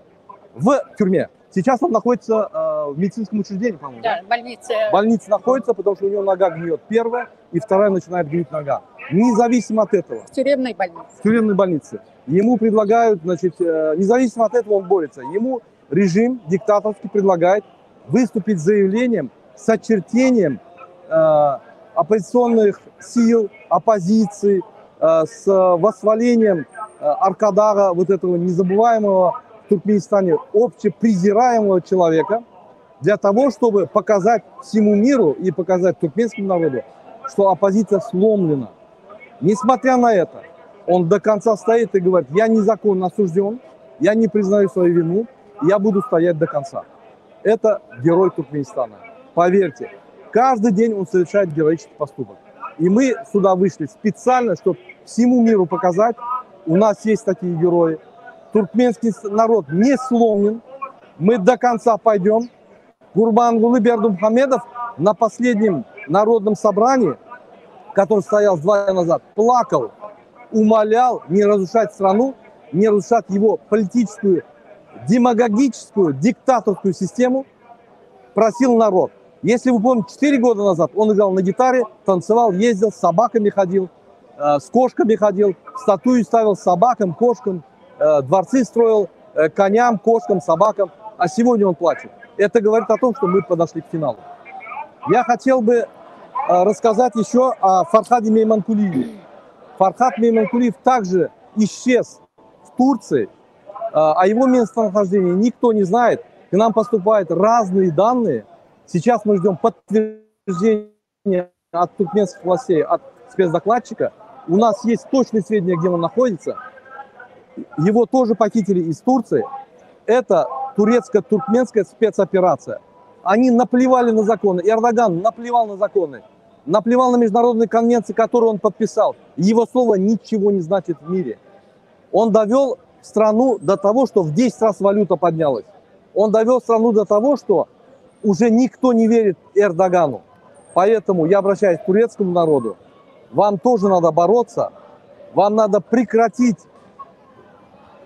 в тюрьме. Сейчас он находится в медицинском учреждении, по-моему. Да, больница. Больница находится, потому что у него нога гниет первая, и вторая начинает гнить нога. Независимо от этого. В тюремной больнице. В тюремной больнице. Ему предлагают, значит, независимо от этого он борется. Ему режим диктаторский предлагает выступить с заявлением, с очерчением оппозиционных сил, оппозиции, с восхвалением Аркадара, вот этого незабываемого в Туркменистане общепрезираемого человека, для того, чтобы показать всему миру и показать туркменскому народу, что оппозиция сломлена. Несмотря на это, он до конца стоит и говорит: я незаконно осужден, я не признаю свою вину, я буду стоять до конца. Это герой Туркменистана. Поверьте, каждый день он совершает героический поступок. И мы сюда вышли специально, чтобы всему миру показать, у нас есть такие герои. Туркменский народ не сломлен, мы до конца пойдем. Гурбангулы Бердумхамедов на последнем народном собрании, который состоялся 2 дня назад, плакал, умолял не разрушать страну, не разрушать его политическую, демагогическую, диктаторскую систему, просил народ. Если вы помните, 4 года назад он играл на гитаре, танцевал, ездил, с собаками ходил, с кошками ходил, статуи ставил собакам, кошкам, дворцы строил, коням, кошкам, собакам, а сегодня он плачет. Это говорит о том, что мы подошли к финалу. Я хотел бы рассказать еще о Фархаде Мейманкулиеве. Фархад Мейманкулиев также исчез в Турции. О его местонахождении никто не знает. К нам поступают разные данные. Сейчас мы ждем подтверждения от туркменских властей, от спецдокладчика. У нас есть точные сведения, где он находится. Его тоже похитили из Турции. Это турецко-туркменская спецоперация. Они наплевали на законы. Эрдоган наплевал на законы. Наплевал на международные конвенции, которые он подписал. Его слово ничего не значит в мире. Он довел страну до того, что в 10 раз валюта поднялась. Он довел страну до того, что уже никто не верит Эрдогану. Поэтому я обращаюсь к турецкому народу. Вам тоже надо бороться. Вам надо прекратить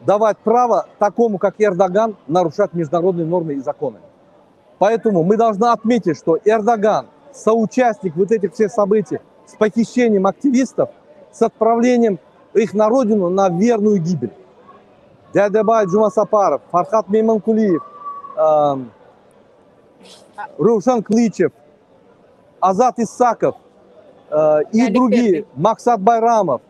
давать право такому, как Эрдоган, нарушать международные нормы и законы. Поэтому мы должны отметить, что Эрдоган соучастник вот этих всех событий с похищением активистов, с отправлением их на родину на верную гибель. Дядябай Джумасапаров, Фархат Мейманкулиев, Рушан Клычев, Азат Исаков и другие, Максат Байрамов,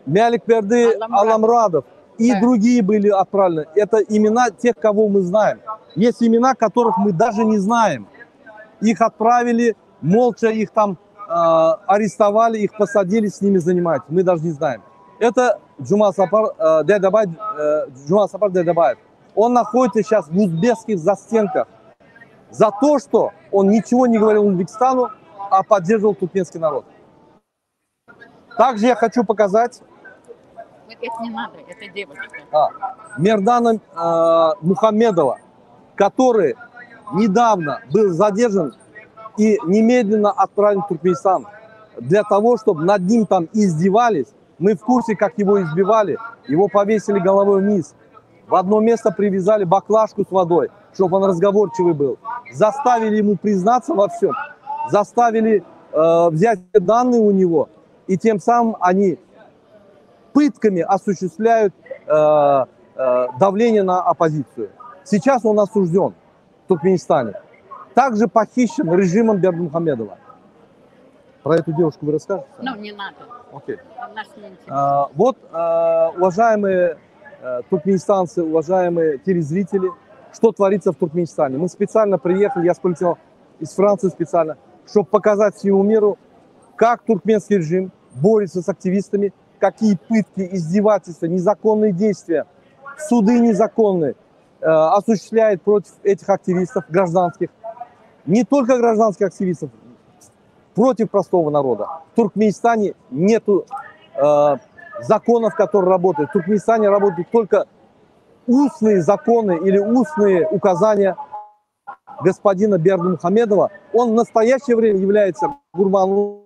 Мялик Берды, Аламрадов и другие были отправлены. Это имена тех, кого мы знаем. Есть имена, которых мы даже не знаем. Их отправили, молча их там арестовали, их посадили, с ними занимаются. Мы даже не знаем. Это Джумасапар Дядябаев. Он находится сейчас в узбекских застенках за то, что он ничего не говорил Узбекистану, а поддерживал туркменский народ. Также я хочу показать Это не надо, это девочка. Мердана Мухаммедова, который недавно был задержан и немедленно отправлен в Туркменистан для того, чтобы над ним там издевались. Мы в курсе, как его избивали. Его повесили головой вниз. В одно место привязали баклажку с водой, чтобы он разговорчивый был. Заставили ему признаться во всем. Заставили взять данные у него. И тем самым они пытками осуществляют давление на оппозицию. Сейчас он осужден в Туркменистане. Также похищен режимом Бердымухамедова. Про эту девушку вы расскажете? Ну, не надо. Окей. Вот, уважаемые туркменистанцы, уважаемые телезрители, что творится в Туркменистане. Мы специально приехали, я полетел из Франции специально, чтобы показать всему миру, как туркменский режим борется с активистами, какие пытки, издевательства, незаконные действия, суды незаконные осуществляет против этих активистов гражданских. Не только гражданских активистов, против простого народа. В Туркменистане нет законов, которые работают. В Туркменистане работают только устные законы или устные указания господина Бердымухамедова. Он в настоящее время является Гурбану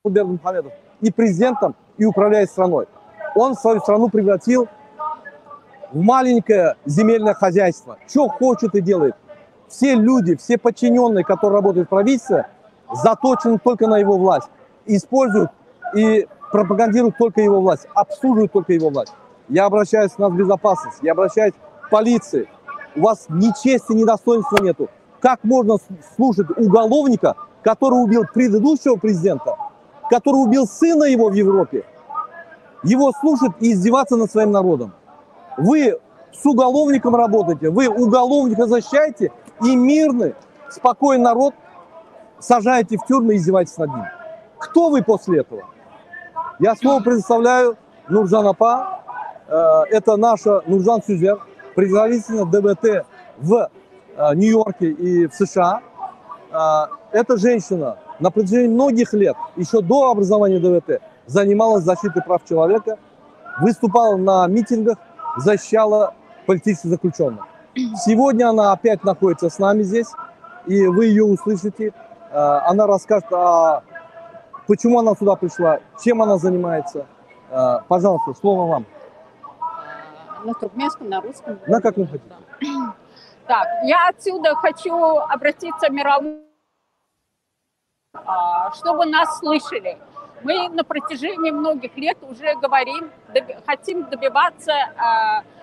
Бердымухамедов и президентом, и управляет страной. Он свою страну превратил в маленькое земельное хозяйство. Что хочет и делает. Все люди, все подчиненные, которые работают в правительстве, заточены только на его власть. Используют и пропагандируют только его власть, обслуживают только его власть. Я обращаюсь в нацбезопасность, я обращаюсь к полиции. У вас ни чести, ни достоинства нету. Как можно слушать уголовника, который убил предыдущего президента, который убил сына его в Европе, его слушать и издеваться над своим народом? Вы с уголовником работаете, вы уголовника защищаете и мирный, спокойный народ сажаете в тюрьму и издеваетесь над ним. Кто вы после этого? Я снова предоставляю Нуржан Апа. Это наша Нуржан Сюзер, представительница ДВТ в Нью-Йорке и в США. Эта женщина на протяжении многих лет, еще до образования ДВТ, занималась защитой прав человека, выступала на митингах, защищала политических заключенных. Сегодня она опять находится с нами здесь, и вы ее услышите. Она расскажет, почему она сюда пришла, чем она занимается. Пожалуйста, слово вам. На туркменском, на русском. На каком хотите. Так, я отсюда хочу обратиться к мировому, чтобы нас слышали. Мы на протяжении многих лет уже говорим, хотим добиваться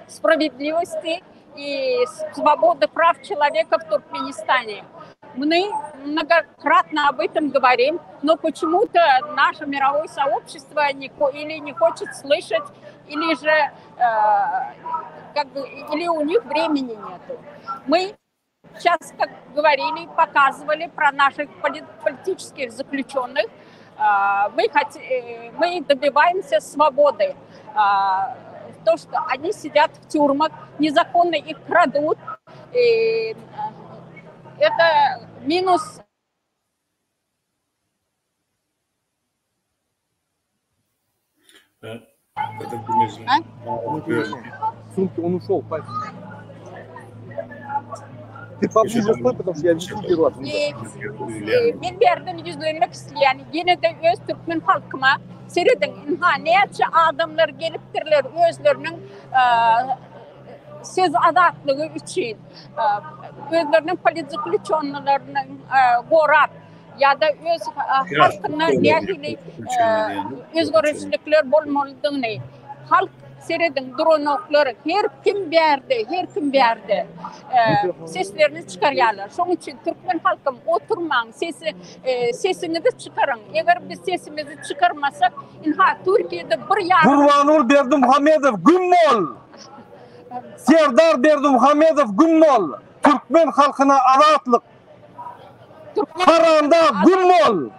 справедливости и свободы прав человека в Туркменистане. Мы многократно об этом говорим, но почему-то наше мировое сообщество или не хочет слышать, или же или у них времени нету. Мы сейчас, как говорили, показывали про наших политических заключенных. Мы добиваемся свободы. То, что они сидят в тюрьмах, незаконно их крадут. И это минус. Сумки, он ушел. Ты поближе стой, потому что я вижу героя. Ben bir yerden yüzlemek isteyen yine de öz Türkmen halkıma Seredin inha neçe adamlar gelipdirler özlerinin söz azatlığı için, özlerinin politik çoğunlarını gorap ya da öz halkına niyetli özgürlükler bolmalıdığını halk seredin dronoklar her kim verdi seslerini çıkarıyorlar. Şunun için Türkmen halkım oturmayın sesini de çıkarın. Eğer biz sesimizi çıkarmasak inha Türkiye'de bir yarım Gurbanur Berdimuhamedov Gümmol, Serdar Berdimuhamedov Gümmol, Türkmen halkına azatlık. Haranda Gümmol.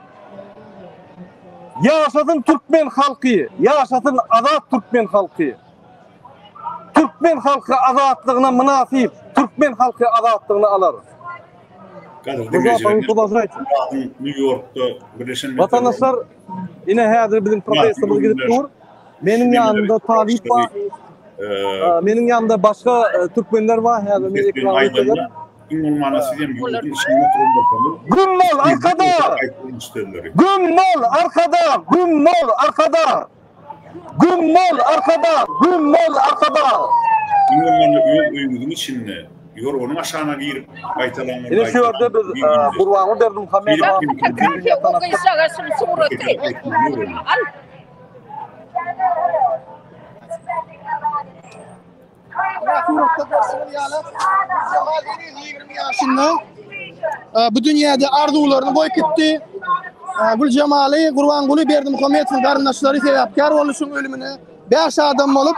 Yaşasın Türkmen halkı, yaşasın azat Türkmen halkı. Türkmen halkı azatlığına münasip, Türkmen halkı azatlığını alır. New York'ta Birleşen Vatandaşlar yine hazır bizim protestomuz gidip dur. Benim yanımda Talip var. Benim yanımda başka Türkmenler var. Hazır men ekranı koyuyorum. Gümmol arkada! Gümmol arkada! Gümmol arkada! Gümmol arkada! Gümmol arkada! Uyuduğun için ne? Yor onun aşağına girip kaytalanır. Yine şu yerde biz Gurbanur Berdimuhamedov bu dünyada arzularını boykottu. Gül Cemali, Gurbanguly Berdimuhamedov garyndaşlary sebäpkar boluşyň ölümüne 5 adam bolup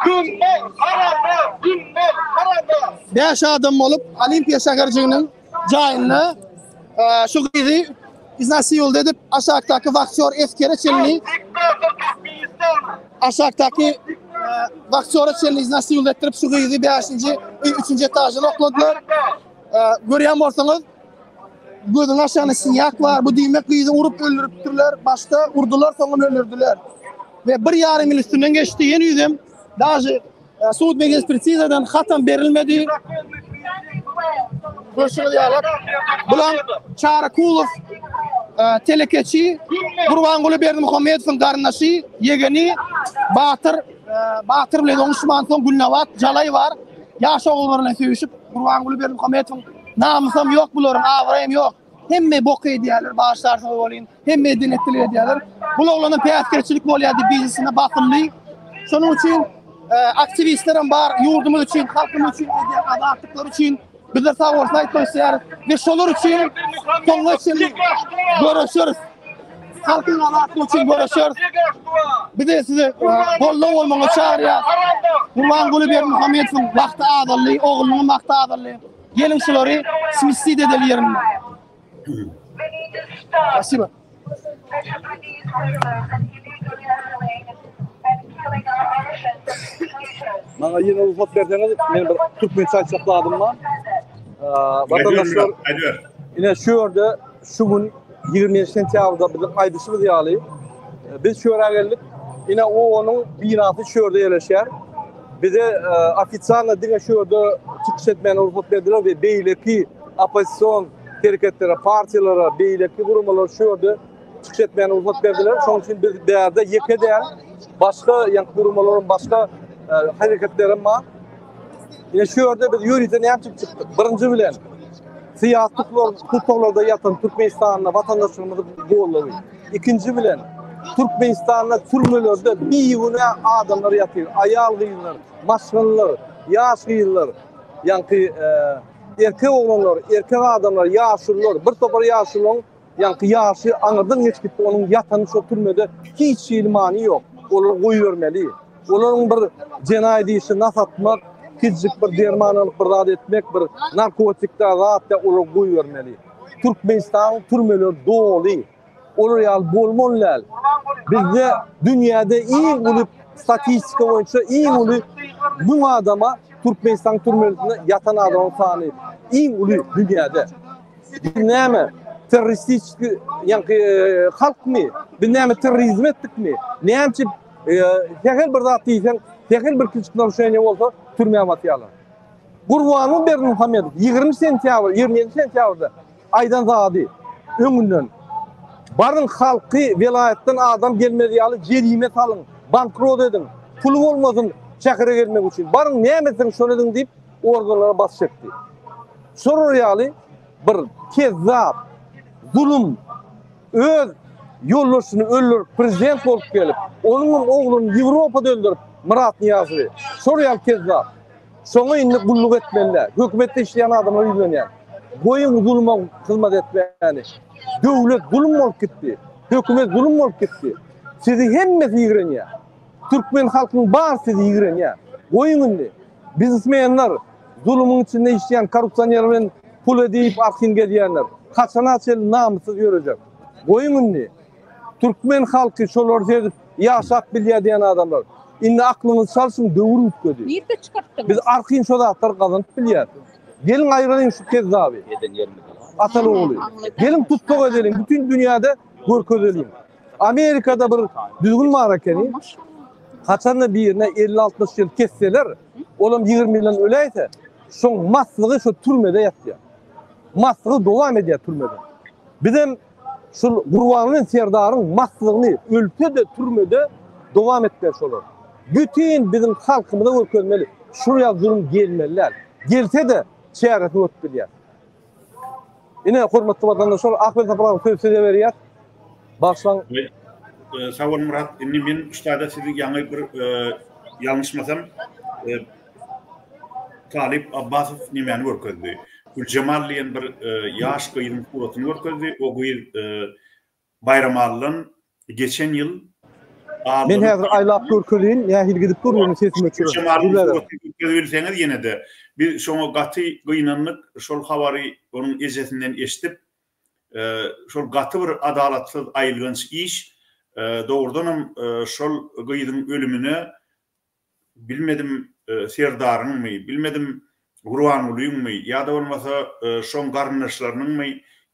5 adam bolup Olimpiya şäherçiginiň jaýyna şu gyzy iznasyol edip aşağıdaki vaktör eskere çelini aşağıdaki vaktör çelini iznasyol ettirip şu gyzy 5-nji 3-nji etaýyna okladylar. Görýän bolsaňyz gözüň aşağına sinyak var. Bu diýmek gyzy urup öldüripdirler. Başta urdular, soňra öldürdüler. Ve 1,5 yıl üstünden geçti. Yeni yüzüm. Daji Suud Meclis Presiden'den hatam berilmedi. Görüşürüz diýerler. Bulan Çarakulov telekeçi Gurbanguly Berdimuhamedowyň garyndaşy yegeni Batır bilen oňuşman soň Gülnawat Jalay var. Ýaş oğullar bilen söýüşip Gurbanguly Berdimuhamedowyň namusam yok buların, avrayım yok. Hemme bok ediyorlar, bağışlarsın olayın. Hemme dinetli ediyorlar. Bu oğlanın peyatkerçilik bolýardy biznesine bakımlı. Şunun için aktivistlerim var, yurdumuz için, halkımız için, azatlıklar için bizler sağ olsun aytmaýar. Ve şolar için, soňra için görüşürüz. Halkın azatlığı için görüşürüz. Bir de size bolluk olmaňy çağırýar. Gurbanguly Berdimuhamedowyň wagty adally, oğlunyň wagty adally. Gelin şuları simside edeli yerine. Спасибо. Bana yine ufak verdiğiniz benim bir Türkmen çayçaklı adım var. Vatandaşlar yine şu yerde şu gün 20 sentyavrda bizim aydışımız yağlı. Biz şu yere geldik. Yine onun binası şu yerde yerleşer. Bize ofisyalna diye şu yerde çıkış etmeyen ufak verdiler ve beyleki opozisyon hareketlere, partilere, beyleki kurumlar şu yerde çıkış etmeyen ufak verdiler. Şunun için biz bir yerde yeke değil, başka yani kurumların başka hareketlerim var. Yine şu yerde biz yürüyüşe ne yaptık çıktık? Birinci bilen siyasi tutuklarda yatan Türkmenistan'la vatandaşlarımızı boğulları. İkinci bilen Türkmenistan'la türmelerde bir yığına adamlar yatıyor. Ayal gıyınlar, maşgınlar, yaş gıyınlar. Yani erkek oğlanlar, erkek adamlar, yaşlılar, bir topar yaşlılar. Yani yaşı anladın hiç gitti. Onun yatanı şu türmede hiç ilmani yok. Onlar koyuvermeli. Onların bir cinayeti işi nasıl atmak, küçük bir dermanlık bir rahat etmek, bir narkotikler rahat da onlar koyuvermeli. Türkmenistan türmeler doğulu. Olur ya bolmonlar. Bizde dünyada iyi olup statistika boyunca iyi olup bu adama Türkmenistan türmelerinde yatan adam sani iyi olup dünyada. Ne mi? Teröristik yani halk mı? Ne mi terörizm ettik mi? Ne yapıp tekrar bir rahat değilsen tekrar bir küçük narkotik olsa türmeye atıyorlar. Gurbanguly Berdimuhamedov 20 sentyavrda aydan zadi ömründen Barın halkı velayetten adam gelmedi yalı cerime salın, bankrot edin, pulu olmasın çakıra gelmek için. Barın ne emesin şunu edin deyip organlara bas çekti. Sonra yalı bir kezzap, zulüm, öz yollaşını öldürüp prezident olup gelip, onun oğlunu Avrupa'da öldürüp Murat Niyazi. Sonra yalı kezzap. Sonra indi kulluk etmeliler. Hükümette işleyen adamlar yüzleniyor. Boyun zulüme hizmet etmeyeni. Devlet zulüm olup gitti. Hükümet zulüm olup gitti. Sizi hemmesi yigireniyor. Türkmen halkının bağır sizi yigireniyor. Boyun indi. Biznesmenler, zulümün içinde işleyen korupsiyonlarla pul edip akın gediyenler. Kaçana açıl namussuz görecek. Boyun indi. Türkmen halkı şolar sezip yaşak bilye diyen adamlar. Indi aklınız çalışın dövür ütködü. Nerede çıkarttınız? Biz arkın şodatlar kazanıp bilyer. Gelin ayrılayın şu Kezzabı. Atalı oğlu. Gelin tutsak edelim. Bütün dünyada görk edelim. Amerika'da bir düzgün marakeni kaçanla bir yerine 50-60 yıl kesseler, oğlum 20 milyon öleyse, son maslığı şu türmede yatıyor. Maslığı devam ediyor türmede. Bizim şu Gurvan'ın serdarın maslığını ülkede türmede devam etmez olur. Bütün bizim halkımıza görkölmeli. Şuraya zulüm gelmeliler. Gelse de çeyretini ötmeliler. Yine hürmetli vatandaşlar, Ahmet Apalan sözü veriyor. Başlan. Sağ olun Murat. Şimdi ben üstada sizi yanı bir yanlışmasam Talip Abbasov nimeni görköldi. Gülcemal diyen bir yaş kıyının suratını görköldi. O kıyı Bayramallı'nın geçen yıl ben hazır aylap görkölüyün, ya gidip duruyorum sesimi açıyorum. Gülcemal'ın suratını görkölüyseniz yine de bir şonu gatı kıyınanlık şol havari onun izetinden eşitip şol gatı bir adalatsız ayılgans iş doğrudan şol kıyının ölümünü bilmedim serdarının mı, bilmedim Gurvanuluyun mu, ya da olmasa şon garnaşlarının mı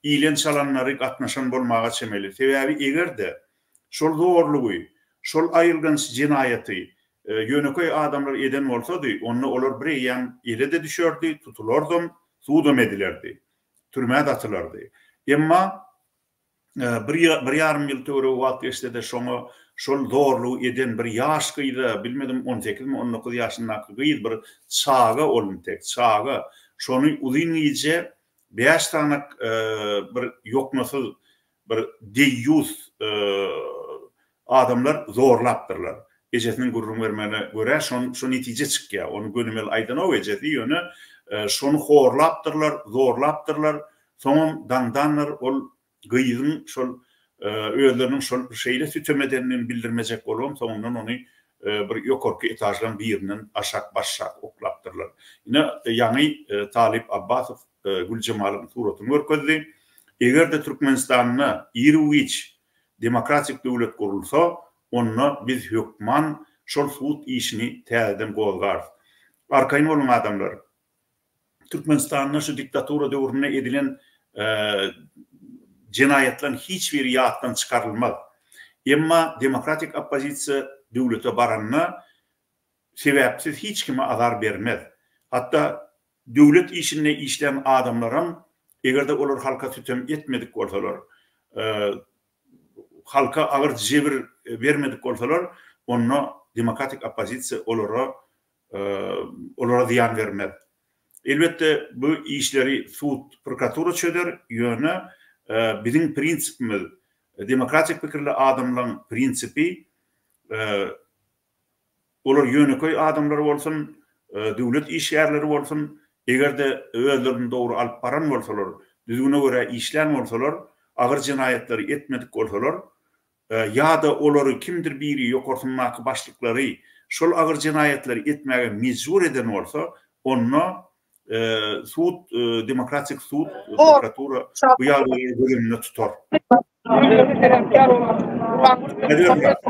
ilen çalanları katnaşan bolmağa çemeli. Sebebi eğer de şol doğruluğu, şol ayılgans cinayeti yönököy adamlar eden olsaydı, onu olur bir yan ile de düşürdü, tutulurdum, suudum edilerdi, türmeye de atılırdı. Ama bir yarım yıl töre vakti işte de şol doğruluğu eden bir yaş kıydı, bilmedim 18 mi 19 yaşında kıydı bir sağa olun tek, sağa. Şonu uzun iyice 5 tane bir yokmasız bir deyyus adamlar zorlaptırlar. Ejetinin gurrun vermene göre şon netice çıkıyor. Onu gönümel aydan o ejeti yönü şonu horlaptırlar, zorlaptırlar. Son dandanlar ol gıyının şol öğlerinin şol şeyle sütömedeninin bildirmeyecek olum. Sonundan onu bir yokorku etajdan birinin aşak başak oklaptırlar. Yine yani Talip Abbasov Gülcemal'ın suratını görköldi. Eğer de Türkmenistan'na İruviç demokratik devlet kurulsa onu biz hükman şol suut işini teyden golgar. Arkayın olun adamlar. Türkmenistan'na şu diktatura devrine edilen cinayetlerin hiçbir yağıttan çıkarılmaz. Ama demokratik opozisiya devlete baranına sebepsiz hiç kime azar vermez. Hatta devlet işine işleyen adamların eğer de olur halka sütem etmedik olsalar, halka ağır cebir vermedik olsalar, onu demokratik opozisiya olara ziyan vermez. Elbette bu işleri suud prokuratura çöder yönü bizim prinsipimiz, demokratik fikirli adamların prinsipi olar yönököy adamlar olsun, devlet iş yerleri olsun, eğer de özlerinin doğru alıp paran olsalar, düzgüne göre işlen olsalar, ağır cinayetleri etmedik olsalar, ya da oları kimdir biri yokortunmak başlıkları, şol ağır cinayetleri etmeye mecbur eden olsa, onu suud, demokratik suud, prokuratura bu yargıları bölümüne tutar. Ne diyor Murat?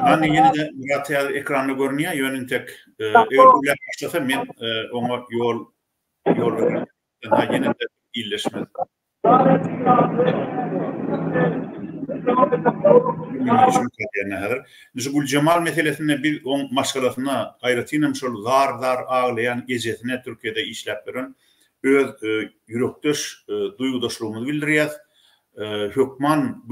Yani yine de Murat ekranı görünüyor, yönün tek eğer başlasam ben ona yol veririm. Yine de iyileşmez. Gülcemal meselesine bir on maşgalasına gayretinem şol zar ağlayan gezetine Türkiye'de işlep veren öz yürekdöş duygudaşlığımızı bildirýäs. Hökman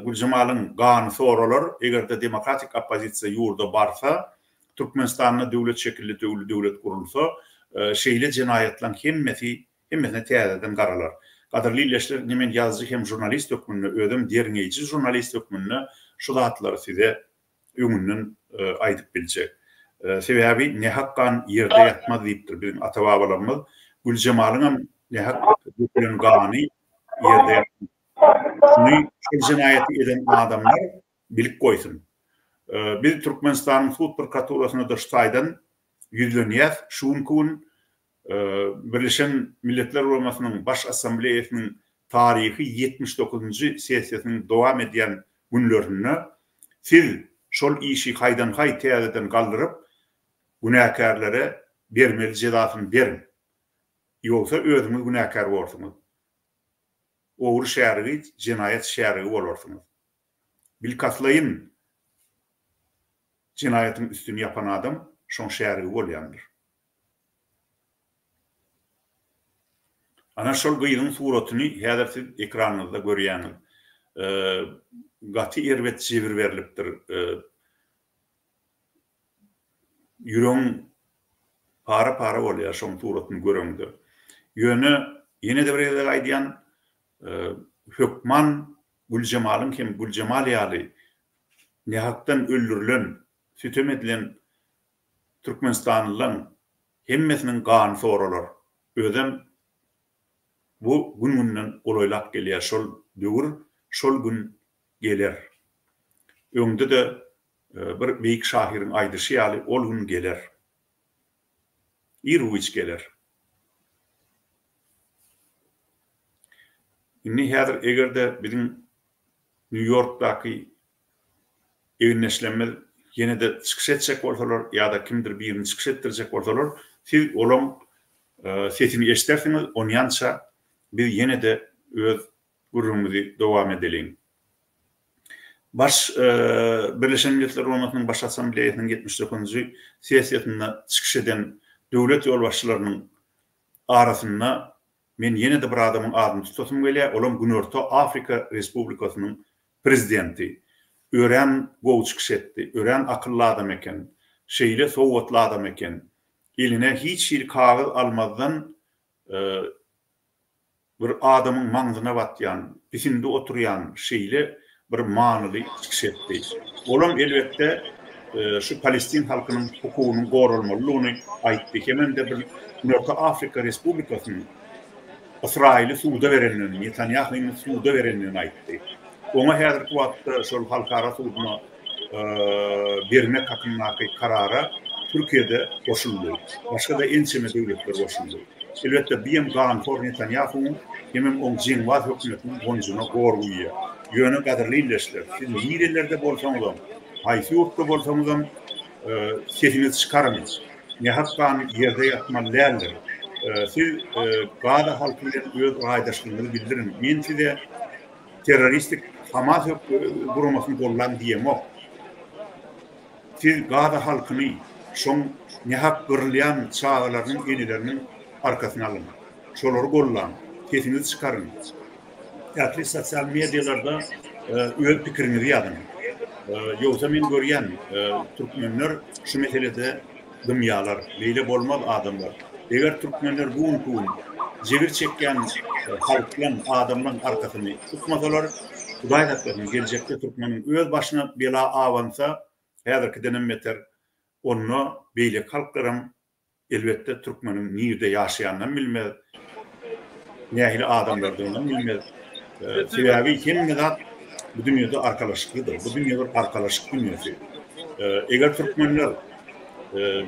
Gülcemal'ın gany soralar egerde demokratik opozisiýa ýurda barsa Türkmenistanyň döwlet şekilli döwlet gurulsa şeýle jinayetlaryň hemmesine täzeden garalar. Gaderli illeşler nemen yazıcı hem jurnalist ökmünü ödüm derňeýici jurnalist ökmünü şu zatları size öňünden aýdyp biljek. Sebäbi ne hakkan yerde yatmaz diýipdir bizim ata-babalarymyz. Gülcemal'ın ne hak ökmünün gany yerde yatmaz. Şunu jinayeti eden adamlar bilip koysun. Biz Türkmenistan'ın Sud Prokuraturasyna daştaýdan ýüzlenýäs şunkun Birleşen Milletler Ulamasının Baş Assambleýasynyň tarihi 79-njy sessiýasynyň dowam edýän günlerini siz şol işi haýdan haý täzeden galdyryp günäkärlere bermeli jezasyny berin. Ýogsa özüňiz günäkär bolursyňyz. Owur şäherigi, jinayet şäherigi bolursyňyz. Bilkaslaýyn jinayetin üstüni yapan adam şoň şäherigi bolýandyr. Ana şol gyýynyň suratyny häzir siz ekranynızda görýäňiz. Gaty erwet jebir berilipdir. Ýüregiň para bolýar şoň suratyny göreňde. Ýöne ýene de bir aýdýan Hökman Gülcemal'ın hem Gülcemal ýaly nähakdan öldürilen, sütem edilen Türkmenistanlylaryň hemmesiniň gany soralar. Özüm bu gününden olaylak gelýär şol döwür, şol gün geler. Öňde de bir beýik şahyryň aýdyşy ýaly ol gün geler. Irwiç geler. Inni häzir egerde bizim New York'daky eginleşlenme ýene de çykyş etsek bolsalar ýa-da kimdir birini çykyş etdirjek bolsalar, siz olaň sesini eşitersiňiz, onýança biz ýene de öz gurrumuzy dowam edelim. Birleşen Milletler Ulamasının Baş Assambleýasynyň 79-njy sessiýasyna çykyş eden döwlet ýolbaşçylarynyň arasynda men ýene de bir adamyň adyny tutasym gelýär. Olam Günorta Afrika Respublikasynyň prezidenti. Ören gowy çykyş etdi. Ören akylly adam eken. Şeýle sowatly adam eken. Eline hiç bir kağıt almadan bir adamın maňzyna batýan, bisinde oturýan şeýle bir manyly çykyş etdi. Olam elbetde şu Palestin halkynyň hukugynyň gorulmalylygyny aýtdy. Hemen de bir Orta Afrika Respublikasynyň İsrail'i suda verenini, Netanyahu'nun suda verenini aýtdy. Ona häzir wagtda şol halkara sudyna bermek hakyndaky karara Türkiye'de koşuldu. Başka da ençeme döwletler koşuldu. Elbette bijem garantor Netanyahu hem on jinwaz hökümetiniň bonjuna gorguýar. Ýöne gaderli illeşler. Siz ýerlerde bolsaňyz, haýsy ýurtda bolsaňyz, sesinizi çykaryňyz. Ne hakkan ýerde ýatmalylar. Siz Gaza halky bilen öz gaýdaşlygyňyzy bildirin. Men size terroristik Hamas gurulmasyny gollan diýemok. Siz Gaza halkyny şoň nähak görülýän çağlarynyň enileriniň arkasyna alın. Şolary gollan, sesinizi çykaryn. Ýa-da sosial medialarda öz pikirinizi ýazyn. Ýogsa men görýän türkmenler şu meselede dümýalar, beýle bolmaz adamlar. Eger türkmenler bu gün jebir çekýän halklan adamlaryň arkasyny tutmasalar, Hudaý hakykatyn geljekde türkmeniň öz başyna bela awansa, häzirki denen beter onu beýle halklaryň elbette türkmeniň nirde ýaşaýandan bilmez. Nähili adamlardan bilmez. Sebäbi kim zat bu dünýede arkalaşyklydyr. Bu dünýä bir arkalaşyk dünýäsi. Eger türkmenler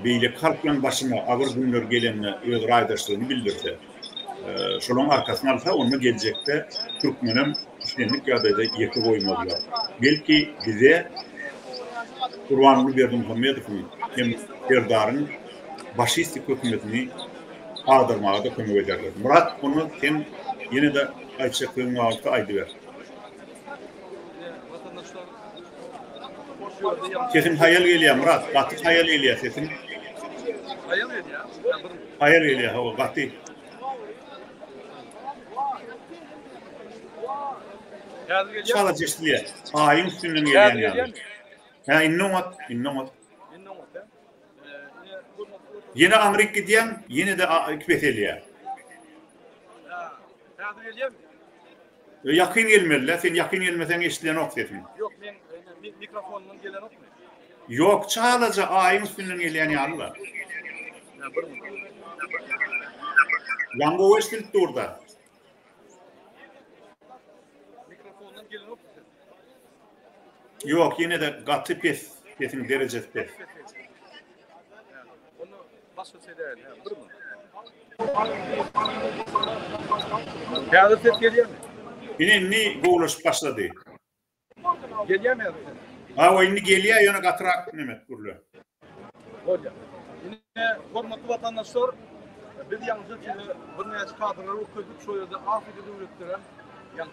beýle halklaryň başyna agyr günler gelenine öz gaýdaşlygyny bildirse, şolaryň arkasyna alsa, onu geljekde türkmenim işlenlik ýagdaýda ýeke goýmadylar. Belki bize Kurbanly Berdimuhammedowyň hem Serdaryň başistik hökümetini agdyrmaga da kömek ederler. Murat onu hem ýene de aýtsakyň wagtda aýdyber. Sesin hayal geliyor Murat. Katı hayal geliyor sesin. Hayal ediyor. Hayal geliyor o katı. Çala çeşitliyor. Ayın üstünden geliyor yani. Ha innomat. Yine Amerika diyen, yine de Kveteliyor. Yakın gelmeliler. Sen yakın gelmesen eşitleyen ok sesin. Yok, mikrofonun gelen ok mu? Yok, çağlaca ayın üstünden gelen yanlar. Yango o eşitlikte orada. Mikrofonun gelen ok mu? Yok, yine de katı pes. Sesin derecesi pes. Onu başka şey değil. Bir mi? Kağıdı ses geliyor mu? Yine ne boğuluş başladı? Geliyor mu? Ha o indi geliyor, yana katırak ne kurulu. Hocam. Yine hormatlı vatandaşlar, biz yalnızca bir neçe kadroları okuduk, şu yerde Afrika devletleri yani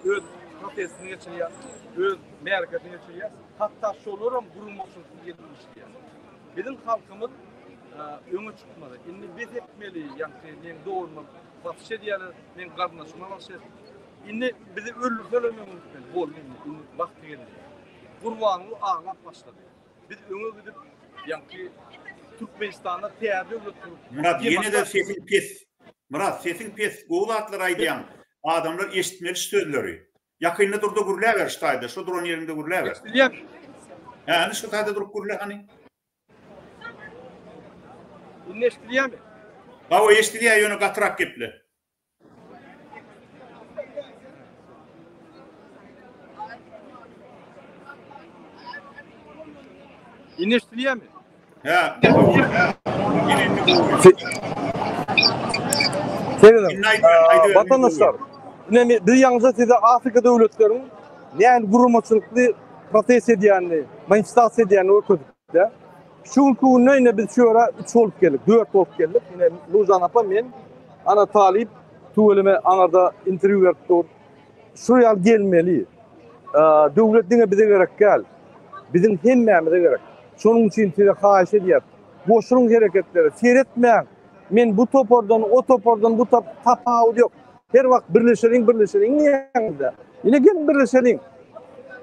öz profesini geçiriyor, öz merkezini geçiriyor. Hatta şolarım kurulmasını gelmişti. Bizim halkımız öne çıkmadı. Şimdi biz etmeli, yani doğurma, batış ediyorlar, kardeşime başlayır. Şimdi bizi ölürse ölmemiz olmuyor. Şimdi vakti gelecek. Kurbanlığı ağlap başladı. Biz öne gidip yani Türkmenistan'da teyarda götürüp Murat yine de sesin pes. Murat sesin pes. Goğulatlar aydayan adamlar eşitmeli sözleri. Yakınına durdu gurlever ştayda. Şu drone yerinde gurlever. Yani şu tayda durup gurle hani. İnleştiriyor mu? Ha o eşitliğe yönü katırak gepli. İnleştiriyor mu? Ha. Vatandaşlar, bir yalnızca size Afrika devletlerinin yani kurulmaçılıklı protest ediyenli, manifestasyon ediyenli ortadıkta. Çünkü yine biz şu ara 3 olup geldik, 4 olup geldik. Yine Luzan Apa men, ana talip, tuğulime anarda interview verdik. Şuraya gelmeli. Devletine bize gerek gel. Bizim hemmemize gerek. Şunun için size hahiş ediyor. Boşluğun hareketleri seyretmeyin. Men bu topordan, o topordan, bu tapağı yok. Her vakit birleşelim. Niye yanında? Yine gelin birleşelim.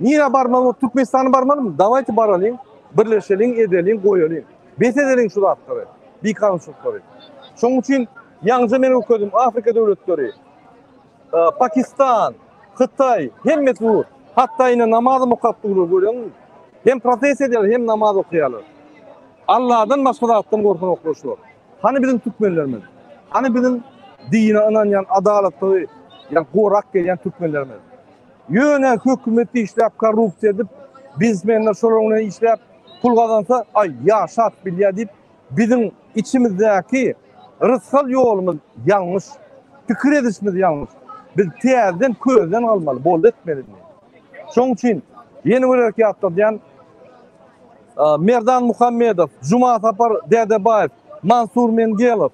Niye barmalım? Türkmenistan'a barmalım mı? Davaytı baralım. Birleşelim, edelim, koyalım. Bes edelim şu hakları. Bir kanun şartları. Şunun için yalnızca ben okudum. Afrika devletleri, Pakistan, Xitay, hem mesul. Hatta yine namazı mukaddurur görüyor musun? Hem protest ediyorlar, hem namaz okuyorlar. Allah'dan başka da alttan korkan okuyuşlar. Hani bizim Türkmenlerimiz? Hani bizim dine inanan, adaletli, yani korak gelen Türkmenlerimiz? Yöne hükümeti işlep, korrupsiya edip, bizmenler şolarına işlep, pul kazansa, ay yaşat bilya deyip, bizim içimizdeki rızkal yolumuz yanlış, fikir edişimiz yanlış. Biz tiyerden, közden almalı, bol etmeliyiz. Şunun için yeni bir harekatlar diyen Merdan Muhammedov, Cuma Sapar Dedebayev, Mansur Mengelov,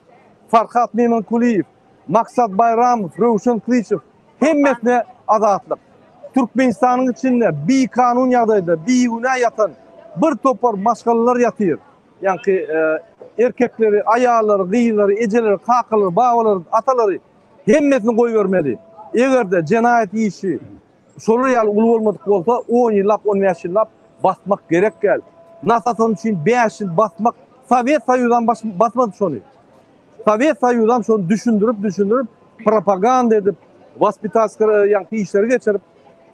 Farhat Memankuliyev, Maksat Bayramov, Rövşen Kılıçev hemmesine adatlık. Türkmenistan'ın içinde bir kanun yağdaydı, bir güne yatan bir topar maşgalılar yatıyor. Yani erkekleri, ayağları, gıyıları, eceleri, kakaları, bağları, ataları hemmesini koyuvermeli. Eğer de cinayet işi soru yal ulu olmadık olsa 10 yıllap, 15 yıllap basmak gerek gel. Nasatın için 5 yıl basmak, Sovyet Soyuz'dan basmadı şunu. Sovyet Soyuz'dan şunu düşündürüp propaganda edip, vaspitaskara yankı işleri geçirip,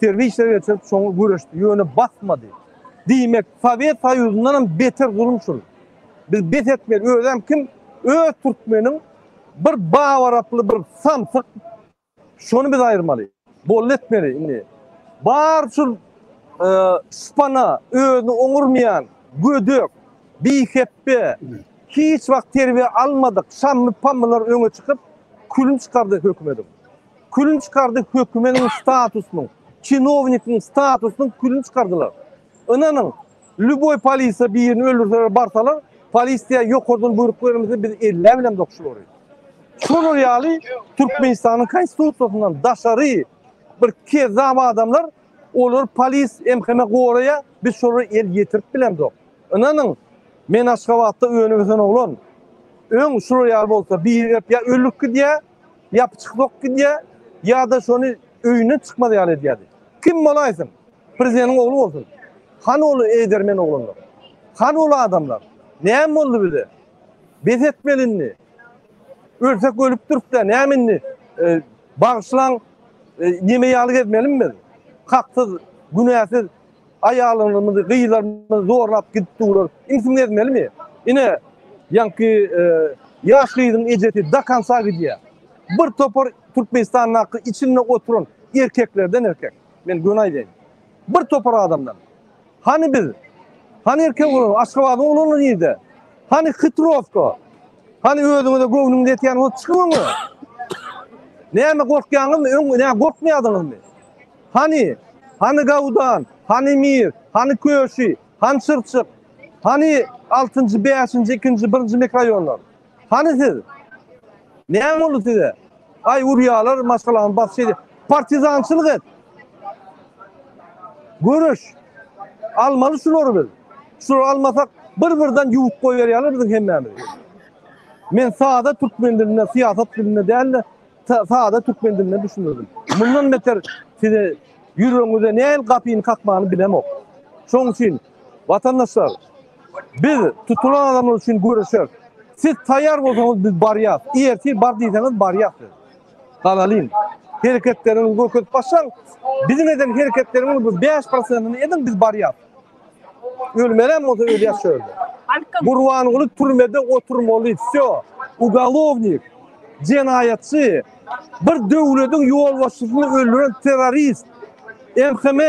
terbiye işleri geçirip şunu görüştü. Yönü basmadı. Demek Sovyet Soyuz'dan beter durmuşuz. Biz bet etmeyiz. Öyle kim? Türkmenin bir bağvaraplı bir samsık şunu biz ayırmalıyız. Bol etmeli. Bar şu spana, öğünü onurmayan, gödük, bihepbe, hiç vakit terbiye almadık, şamlı pamlılar öne çıkıp külün çıkardı hükümetin. Külün çıkardı hükümetin statusunun, çinovnikin statusunun külün çıkardılar. İnanın, lüboy polise bir yerini öldürseler barsalar, polis diye yok oradan buyruklarımızı biz ellemle dokuşuyor. Şunu yani Türkmenistan'ın konstitusiyosundan daşarı bir kezama adamlar olur polis emkeme oraya Biz şonu el getirip bilemdik. Inanın, men Aşgabatda önümüzden oğlan, ön şuraya bolsa bir ya ölük gidiye, ya çıktık gidiye, ya da şonu öyüne çıkmadı yani diye. Kim bolaysın? Prezidentin oğlu olsun. Han oğlu Edermen oğlanlar. Han oğlu adamlar. Neyem oldu bize? Bez etmelinni. Ölsek ölüp durup da neyeminni? Bağışlan, yemeği alık etmelin mi? Kaksız, günahsız, ayağlarımızı, kıyılarımızı zorlap gitti olur. İnsim etmeli mi? Yine yankı yaşlıydın eceti dakansa gidiyor. Bir topar Türkmenistan'ın hakkı içinde oturun erkeklerden erkek. Ben günah edeyim. Bir topar adamdan. Hani biz? Hani erkek olur? Aşgabat'ın oğlunu neydi? Hani Hıtrovka? Hani özünüzde göğnünde etiyen o çıkıyor mu? Neyme korkyanız mı? Neyme korkmayadınız mı? Hani Gavdan, hani Mir, hani Köşi, hani Sırçık, hani 6. 5. 2. 1. mikrorayonlar? Hani siz? Neyme oldu size? Ay uryalar, maskalan, bahsedi. Partizançılık et. Görüş. Almalı şunları biz. Şunu almasak bir-birden yuvuk koyaryalar bizim hemmemiz. Men sahada Türkmen diline, siyaset diline değil de sahada Türkmen diline düşünürdüm. Bundan beter size yüreğinize neyin kapıyını kalkmağını bilemok. Şunun için vatandaşlar biz tutulan adamlar için görüşür. Siz tayyar olsanız biz bariyat. Eğer siz bar değilseniz bariyatsız. Kalalım. Hareketlerinizi görküp başlayın. Bizim eden hareketlerimiz 5%'ını edin biz bariyat. Ölmelen olsa öyle yaşıyordu. Burvanılı türmede oturmalı. Ugalovnik, cinayetçi, bir devletin yol başçısını öldüren terörist, MHM,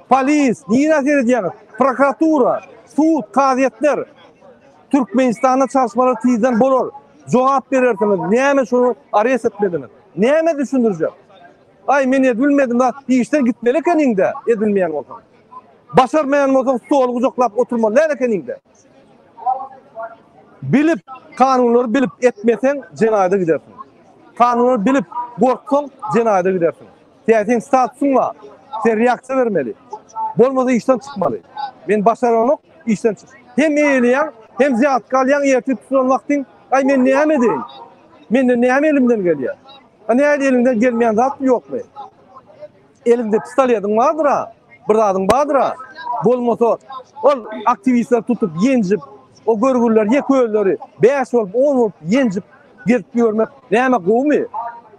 polis, niye seyredeceğiniz? Prokuratura, sud, kaziyetler, Türkmenistan'da çalışmaları tizden bolor. Cevap verirsiniz. Neyme şunu arayes etmediniz? Neyme düşündüreceğim? Ay men edilmedim da işler gitmeli keninde edilmeyen olsun. Başarmayan olsun stol kucaklap oturmalı keninde. Bilip kanunları bilip etmesen cenayete gidersin. Kanunları bilip korksan cenayete gidersin. Senin statüsün var. Sen reaksiyon vermeli. Bolmasa işten çıkmalı. Ben başaranlık işten çık. Hem eğleyen hem ziyatkalayan erti tutulan vaktin ay men neyem edeyim? Men de neyem elimden geliyor? Hani elimden gelmeyen zat yok mu? Elimde pistoletin vardır ha. Bir adın vardır ha. Bolmasa o aktivistler tutup yencip o görgüller, yekölleri 5 olup 10 olup yencip gelip görmek neyme kovmu?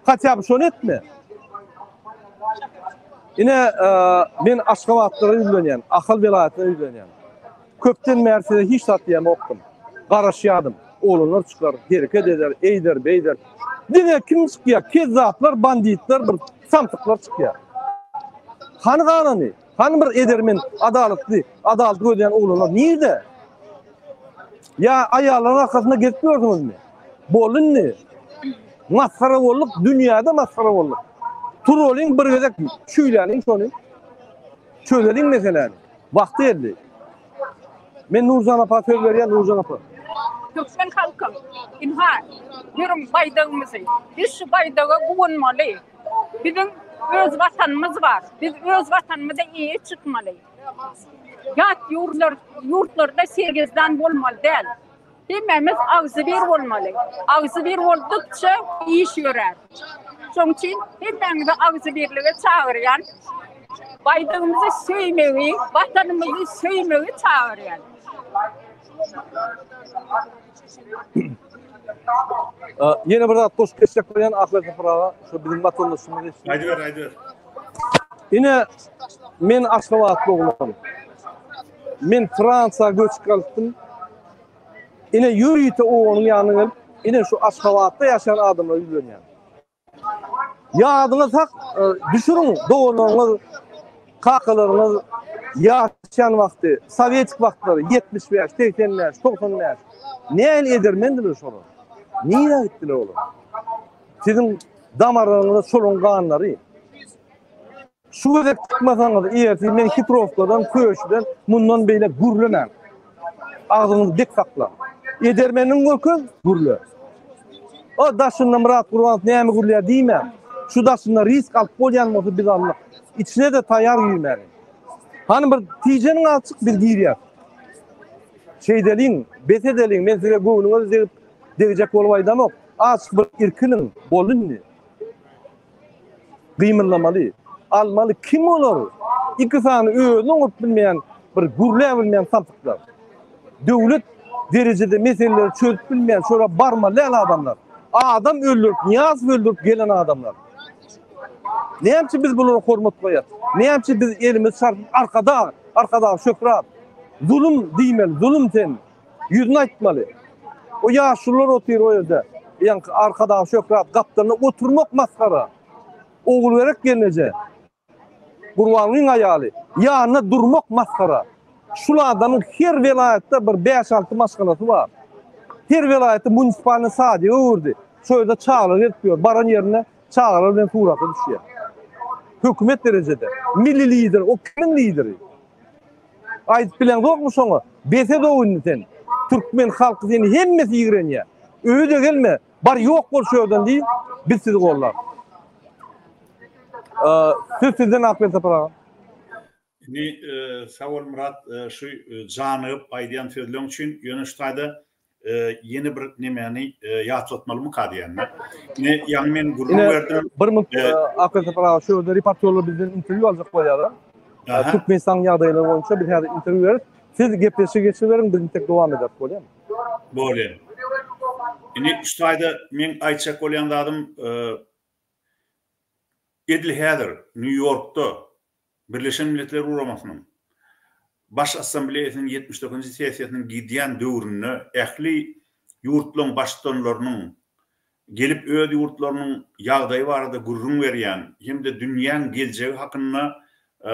Kaç yapış onu etme. Yine ben Aşgabatlara yüzleniyen, Akıl velayetine yüzleniyen. Köpten Mersin'de hiç tatlıya okudum. Qaraşyadım. Oğlanlar çıkar, hareket eder, eyder, beyder. Dine kim çıkıyor? Kezzaplar, banditler, bir samtıklar çıkıyor. Hani kanuni? Hani bir edermen adalet ödeyen oğlanlar nerede? Ya ayarların arkasında getiriyorsunuz mu? Bolun ne? Maskara olduk, dünyada maskara olduk. Trolling bir gezek şöylenin sonu. Çözelim mesela. Vakti geldi. Men Nurcan apa söz veriyor, Nurcan apa. Türkmen halkı, inha, yürüm baydağımızı, biz şu baydağı bulunmalı. Bizim öz vatanımız var, biz öz vatanımıza iyi çıkmalı. Yat yurtlarda 8'den olmalı değil. Hemimiz ağzı bir olmalı. Ağzı bir oldukça iş görer. Onun için hepimizi ağzı birliğe çağırayan, baydağımızı söymeyi, vatanımızı söymeyi çağırayan. Yine burada toş geçecek koyan Ahmet Zafarağa, şu bizim vatandaşımız için. Haydi ver. Yine men Aşgabatlı oğlum. Men Fransa göç kalktım. Yine yürüyte onun yanına, yine şu Aşgabat'ta yaşayan adamlar yüzleniyor. Ya adına tak, düşürün doğrularınız, kakalarınız, yaşayan vakti, Sovyetik vaktları, 75, 80'ler, 90'lar. Ne el edermendiler şunu? Niye gittiler oğlum? Sizin damarlarınızda solun kanları. Şu kadar çıkmasanız, eğer siz beni Hitrovka'dan, Köşü'den, bundan böyle gürlenen. Ağzınızı bek sakla. Edermenin korkun, gürlü. O daşından Murat Kurbanov neyemi gürlüyor değil mi? Şu daşından risk alıp bolyan olsa biz Allah. İçine de tayyar giymeli. Hani bir tijenin açık bir giriyor. Şeydelin, betedelin, men size go'unuňy zerip derecek bolbaýdam. Açık bir irkinin bolundy. Gymyrlamaly, almaly kim olur? İki sany özüň urt bilmeýän, bir gurlä bilmeýän sapyklar. Döwlet derecede meseleleri çözüp bilmeýän, şora barmaly adamlar. Adam öldürüp, niyaz öldürüp gelen adamlar. Näçe biz bunları hormat koyat? Näçe biz elimiz şart arkada şökrap. Zulüm diýmeli, zulüm ten. Yüzüne aýtmaly. O ýaşlular otyr o ýerde. Ýa-ni arkada şökrap gapdaryna oturmak maskara. Oğul verek gelneje. Gurbanyň aýaly. Ýanyna durmak maskara. Şulardan her vilayetde bir 5-6 maşgalaty bar. Her vilayetde munisipalny sady öwürdi. Şöýde çağlar etmiyor. Baran yerine çağlar bilen tuğrata düşüyor. Hükümet derecede. Milli lider, o kimin lideri? Ayıp bilen yokmu şoňa? Bese dowundan. Türkmen halky seni hemmesi ýigrenýär. Öýde gelme. Bar ýok bol şöýden diýip biz sizi gollar. Söz sizden akıl tapara. Ni sağol Murat şu janyp aýdýan sözleň üçin ýöneştaýda yeni bir nemeni ýatlatmaly mukadiýanlar. Ne ýani men gurulma berdim. Bir minut akıl tapara şöýde reportörler bizden interview aljak bolýar. Türkmenistan ýagdaýlary boýunça bir hada interview berip siz gepleşe geçilerin bizim tek dowam edip bolýarmy? Bolýar. Ini ştaýda men aýtjak bolýan dadym Edil Heather, New York'ta Birleşen Milletler Uramasının Baş Assambleýasynyň 79-njy sessiýasynyň gidýän döwründe ähli ýurtlaryň başdanlarynyň gelip öz ýurtlarynyň ýagdaýy barada gurrun berýän hem de dünýäň geljegi hakynda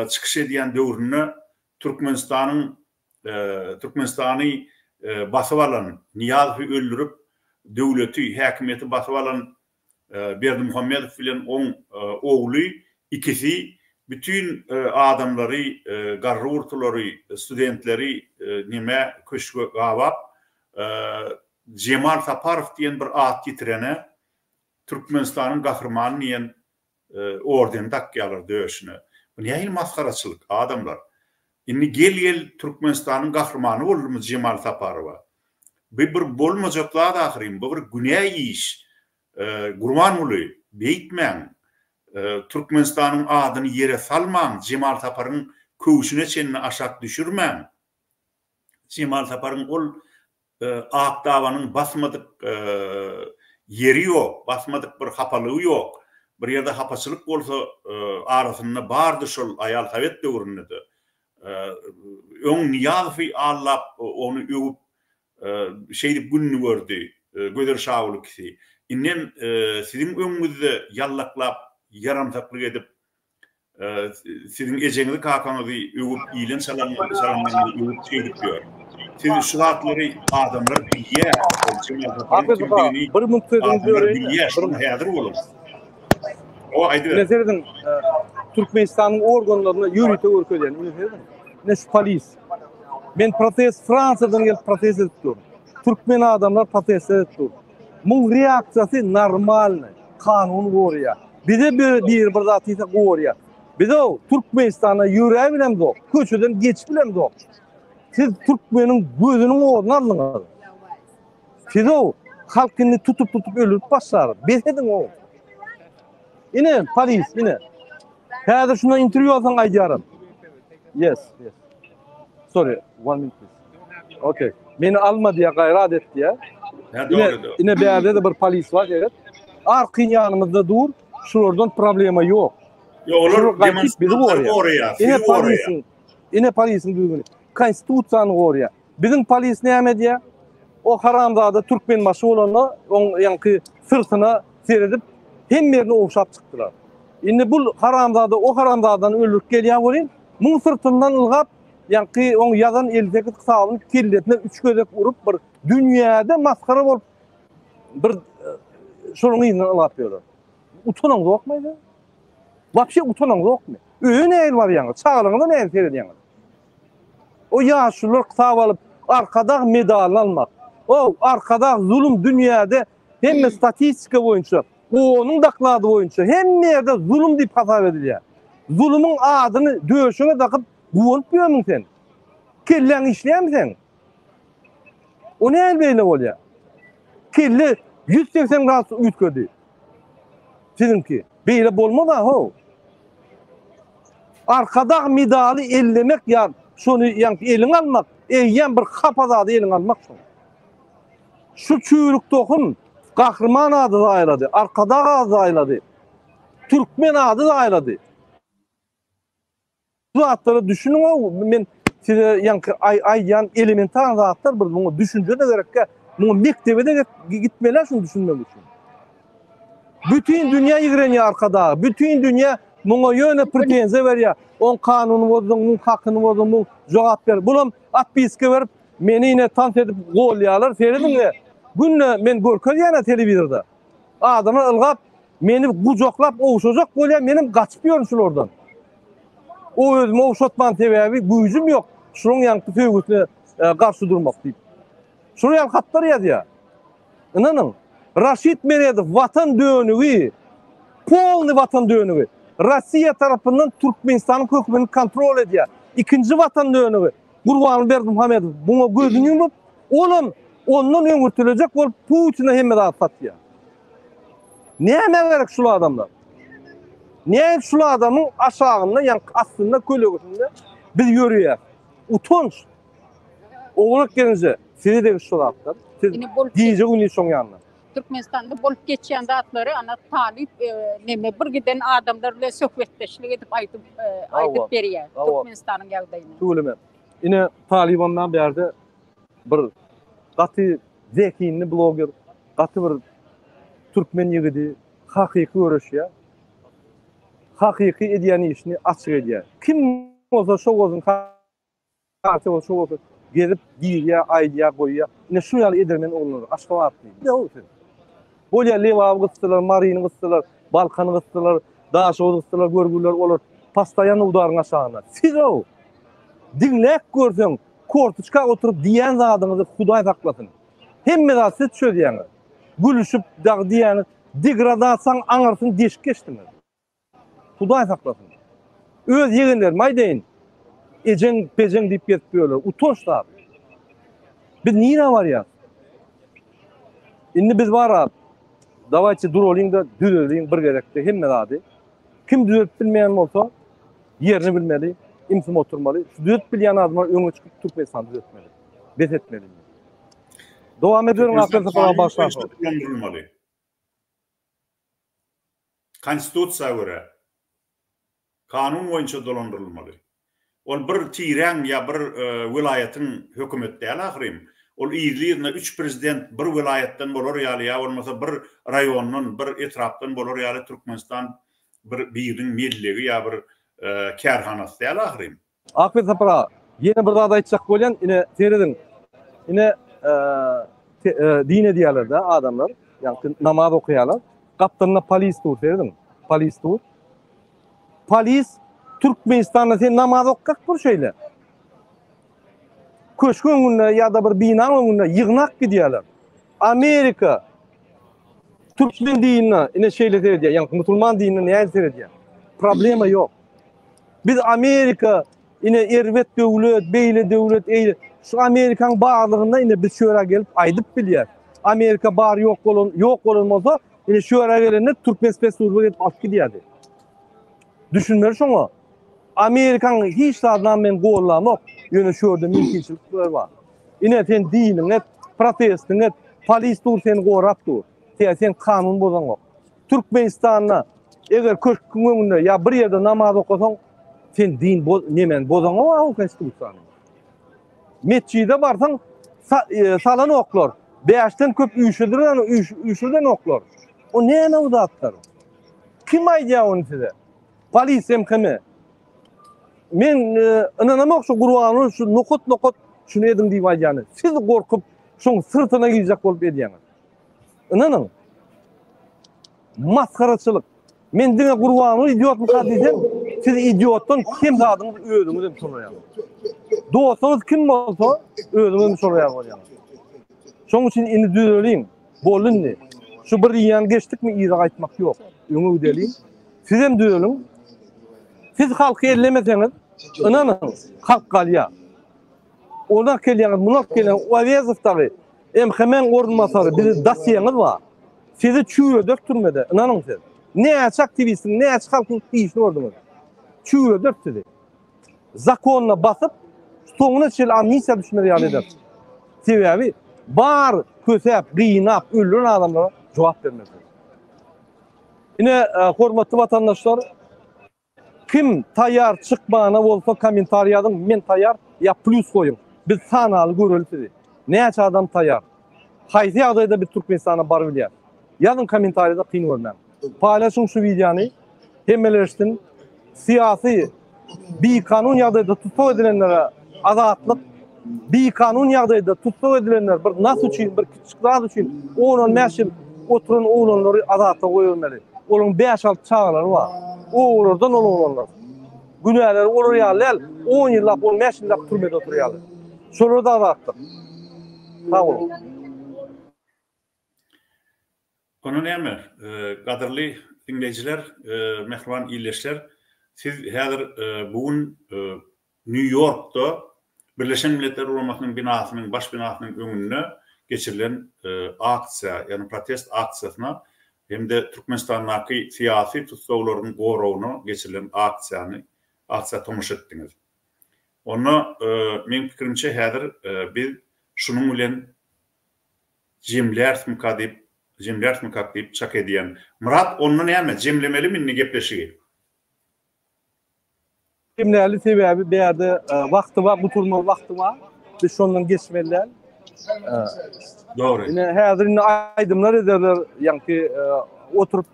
çykyş edýän döwründe Türkmenistany basyp alan, Niýazowy öldürüp döwleti, häkimiýeti basyp alan Berdimuhammedow bilen oň ogly ikisi bütün adamları, garrurtulary, studentleri nime köşke gawap Cemal Saparov diýen bir at gitirene Türkmenistanyň gahrmany diýen orden takýalar döşüne. Bu näil maskaraçylyk adamlar. Inni gel Türkmenistanyň gahrmany bolurmy Cemal Saparowa. Bir bolmajaklar da ahyrim, bu bir günäý iş. Gurbanly beýtmäň. Türkmenistanyň adyny ýere salmaň, Cemal Saparyň köwüşine çenini aşak düşürmäň. Cemal Saparyň ol ak dawanyň basmadyk yeri ýok, basmadyk bir hapalygy ýok. Bir ýerde hapaçylyk bolsa arasynda bardy şol aýal Sowet döwründe. Öň Niýazowy allap onu öwüp şeýdip günni gördü. Göder şawlykysy. İnnen sizin öňüňizde ýallaklap, yaramsaklyk edip sizin ejeňizi kakaňyzy öwüp ýylen salamlaryny öwüp çeýdip ýör. Siz şu hatlary adamlar bilýär. Bir minut sözüňizi berýär. Häzir bolar. O aýdy. Nezerden Türkmenistanyň organlaryna ýürüte örkezýän. Ne şu polis. Men protest Fransadan gelip protest etdim. Türkmen adamlar protest etdi. Bu reaksiyası normal, kanun gorýar. Bize bir zat ise gorýar. Bize Türkmenistana ýüre bilen dok, köçeden geç bilen dok. Siz Türkmeniň gözüniň oğruna aldyňyz. Siz halkyny tutup öldürüp başlar. Besedin o. Ine polis, ine. Häzir şuna interview alsaň aýdýarym. Yes. Sorry, 1 minute please. Okay. Meni alma diye gayret etti ya. Yine bir yerde de bir polis var, evet. Arqın yanımızda dur, şuradan problema yok. Olur, demonstrantlar oraya. Yine polisin düğünü. Konstitusiyanı oraya. Bizim polis ne yapmadı ya? O haramzada Türkmen başı olanla, onun yankı sırtına seyredip hem yerine oğuşap çıktılar. Şimdi bu haramzada, o haramzadan öldürüp geliyen olayım, bunun sırtından ılgap, yankı onu yazan 58 kısabını kelletine 3 gözek vurup bir dünyada maskara olup bir şunun izinden ılgapıyorlar. Utanın yok muydu? Vapşe utanın yok mu? Öyle ne el var yani? Çağırında ne el seyrediyor? O yaşlılar kısab alıp arkada medal almak. O arkada zulüm dünyada hem statistika boyunca, onun dakladı boyunca hem yerde zulüm deyip hasap ediliyor. Zulümün adını döşüne takıp Guwup ýörmüň sen. Kellen işleýän sen. O näme beýle bolýar? Kelle 180 gradus üýtgedi. Sizinki beýle bolmada ho. Arkada medaly ellemek ýa şonu ýa eliň almak, eýýän bir hapazady eliň almak şo. Şu çüýrük tohum Gahrman adı da aýlady, arkada adı aýlady. Türkmen adı da aýlady. Bu atları düşünün o men size ýa aýyan elementar zatlar bir bunu düşünje de gerekkä. Bunu mektebe de gitmeler şunu düşünmek için. Bütün dünya ýigrenýär arkada. Bütün dünya muňa ýöne pretensiýa berýär. On kanuny bozdun, mun hakyny bozdun, mun jogap ber. Bulam atpiske berip meni ine tant edip golýarlar. Ferediňe günne men görkezýän telewizorda. Adamlar ılgap meni gujoklap owşajak bolýar, menim gaçyp ýörüşürlerden. O özüme owşatman sebäbi güýjüm ýok. Şunuň ýanky töwgüsine garşy durmak diýip. Şunu ýalgatlar ýazýar. Inanyň, Raşid Meredov watan dönügi, polny watan dönügi. Rossiya tarapyndan Türkmenistanyň hökümini kontrol edýär. Ikinji watan dönügi Gurban Berdimuhamedov buňa gözüni ýumup, olam ondan öňürtilecek bolup Putin'e hemme atýar. Näme gerek şul adamlar? Näme şul adamyň aşagynda ýa astynda köleginde biz ýörýär. Utanç. Oğlak gelince size de şol atlar. Diýje güni şoň ýanyna. Türkmenistan'da bolup geçen zatları ana talip neme bir giden adamlar bilen söhbetleşlik edip aytıp berýär Türkmenistanyň ýagdaýyny. Söyleme. Ine Talibandan berde bir gaty zekinli bloger, gaty bir Türkmen ýigidi hakyky görüşýär. Hakyky edýän işini açyk edýär. Kim bolsa şo gözüň karty bolsa şo gelip diýýär, aýdýar, goýýar. Ine şu ýaly edermen olar, aşgabat diýýär. Bolýar Lewaw gysdylar, Marin gysdylar, Balkan gysdylar, Daşow gysdylar, görgüler olar pastaýan udaryň aşagyna. Siz o dinlek görseň, kortuçka oturup diýen zadyňyzy Hudaý saklasyn. Hemme zat siz çözýäňiz. Gülüşüp dag diýäňiz, degradasiýaň aňarsyn deşik geçdiňiz. Hudaý saklasyn. Öz ýegenler maýdaýyn. Ejen pejen diýip getip ýörler. Utançlar. Biz nire var ya? Indi biz var abi. Davayçı durolayın da düzöleyin bir gerekti. Hemme zady. Kim düzöp bilmeýän bolsa yerini bilmeli, imsim oturmaly. Düzöp bilýän adamlar öňe çykyp Türkmenistan düzötmeli. Bezetmeli. Dowam ediyorum akıl falan başlar. Konstitusiýa göre kanun boýunça dolandyrylmaly. Ol bir tiýren ýa bir vilayatyň hökümet däl ahyrym. Ol ýyllygyna 3 prezident bir vilayatdan bolar ýaly ýa bolmasa bir raýonyň bir etrapdan bolar ýaly Türkmenistan bir biriň melligi ýa bir kärhanasy däl ahyrym. Akıl sapra ýene bir zat aýtjak bolýan, ine seredin. Ine dine diýerler de adamlar, ýa namaz okuýarlar. Kaptanına polis tur seredin. Polis tur. Polis Türkmenistan'da sen namaz okak bir şeyle. Köşkün önünde ya da bir bina önünde yığınak gidiyorlar. Amerika Türkmen dinine yine şeyle seyrediyor. Yani Müslüman dinine neye seyrediyor? Problemi yok. Biz Amerika yine ervet devlet, beyle devlet, eyle. Şu Amerikan bağlılığında yine biz şöyle gelip aydıp biliyor. Amerika bağır yok olunmazsa yine şöyle gelenler Türkmen spesifik edip alıp gidiyordu. Düşünmeli şunu. Amerikan hiç zaten men gollamak yönü şurada mümkünçilikler var. Yine sen dinin et, protestin et, polis dur seni gorap dur. Sen kanun bozan yok. Türkmenistan'da eğer köşkün önünde ya bir yerde namaz okusan sen din nemen bozan o konstitusiýany. Mescide barsan salan oklar. Beşten köp üýşürden oklar. O näme uzatlar? Kim aýdýar onu size? Polis hem kime? Men inanamak şu Gurban'ın şu nokot şunu edim diýip aýdýany. Siz gorkup şoň sırtyna giýjek bolup edýäňiz. Inanyň. Maskaraçylyk. Men diňe Gurban'ı idiot mukaddiysem, siz idiotdan kim zadyňyz özüňiz diýip soraýar. Dostunuz kim bolsa özüňiz soraýar bolýar. Şoň üçin indi düzeliň. Bolundy. Şu bir ýan geçdikmi ýa aýtmak ýok. Öňe üdelin. Siz hem düzeliň. Siz halky ellemeseňiz, inanın halk kalya. Ona kelýän, buna kelýän Avezov dagy hemen orunmasary bizi dasiýanyz var. Sizi çüýe döktürmedi. İnanın siz. Näçe aktivistin, näçe halkyň işini ordunuz. Çüýe döktürdi. Zakonna basyp soňuna çel amnisiýa düşmeli ýaly eder. Sebebi bar kösep, gynap, öldüren adamlara jogap bermedi. Ine hormatly vatandaşlar, kim taýýar çykmana bolsa kommentariýadan men taýýar ya plus goýun. Biz sanaly görüldi. Näçe adam taýýar? Haýsy ýagdaýda bir Türkmenistana bar bilýär? Ýazın kommentariýada kyn görmän. Paylaşyň şu videony. Hemeleştin siyasi bir kanun ýagdaýda tutsak edilenlere azatlyk, bir kanun ýagdaýda tutsak edilenler bir nas üçin, bir kiçik üçin onun meşil oturan oğlanları azatda goýulmaly. Onun 5-6 çağları var. Oğlardan oğlanlar. Günäler olur ýaly, 10 ýyllap, 15 ýyllap türmede oturýaly. Şolary da azatlyk. Sağ olun. Onu näme? Gadyrly dinleyijiler, mehriban ýyleşler, siz häzir bugün New York'ta Birleşen Milletler Ulamasının binasynyň, baş binasynyň öňünde geçirilen aksiýa, ýani protest aksiýasyna hem-de Türkmenistanyň siyasi tutsaglarynyň gorawyna geçirilen aksiýa tomuşa etdiňiz. Onu men pikirimçe häzir biz şunun bilen jemler mukadip çak ediyen. Murat onu näme? Jemlemeli minni gepleşigi? Jemlerli sebebi bir yerde vakti var, buturma vakti var. Biz şondan geçmeliler. Doğru. Yine häzir ine aydymlar ederler, ýa-ni oturup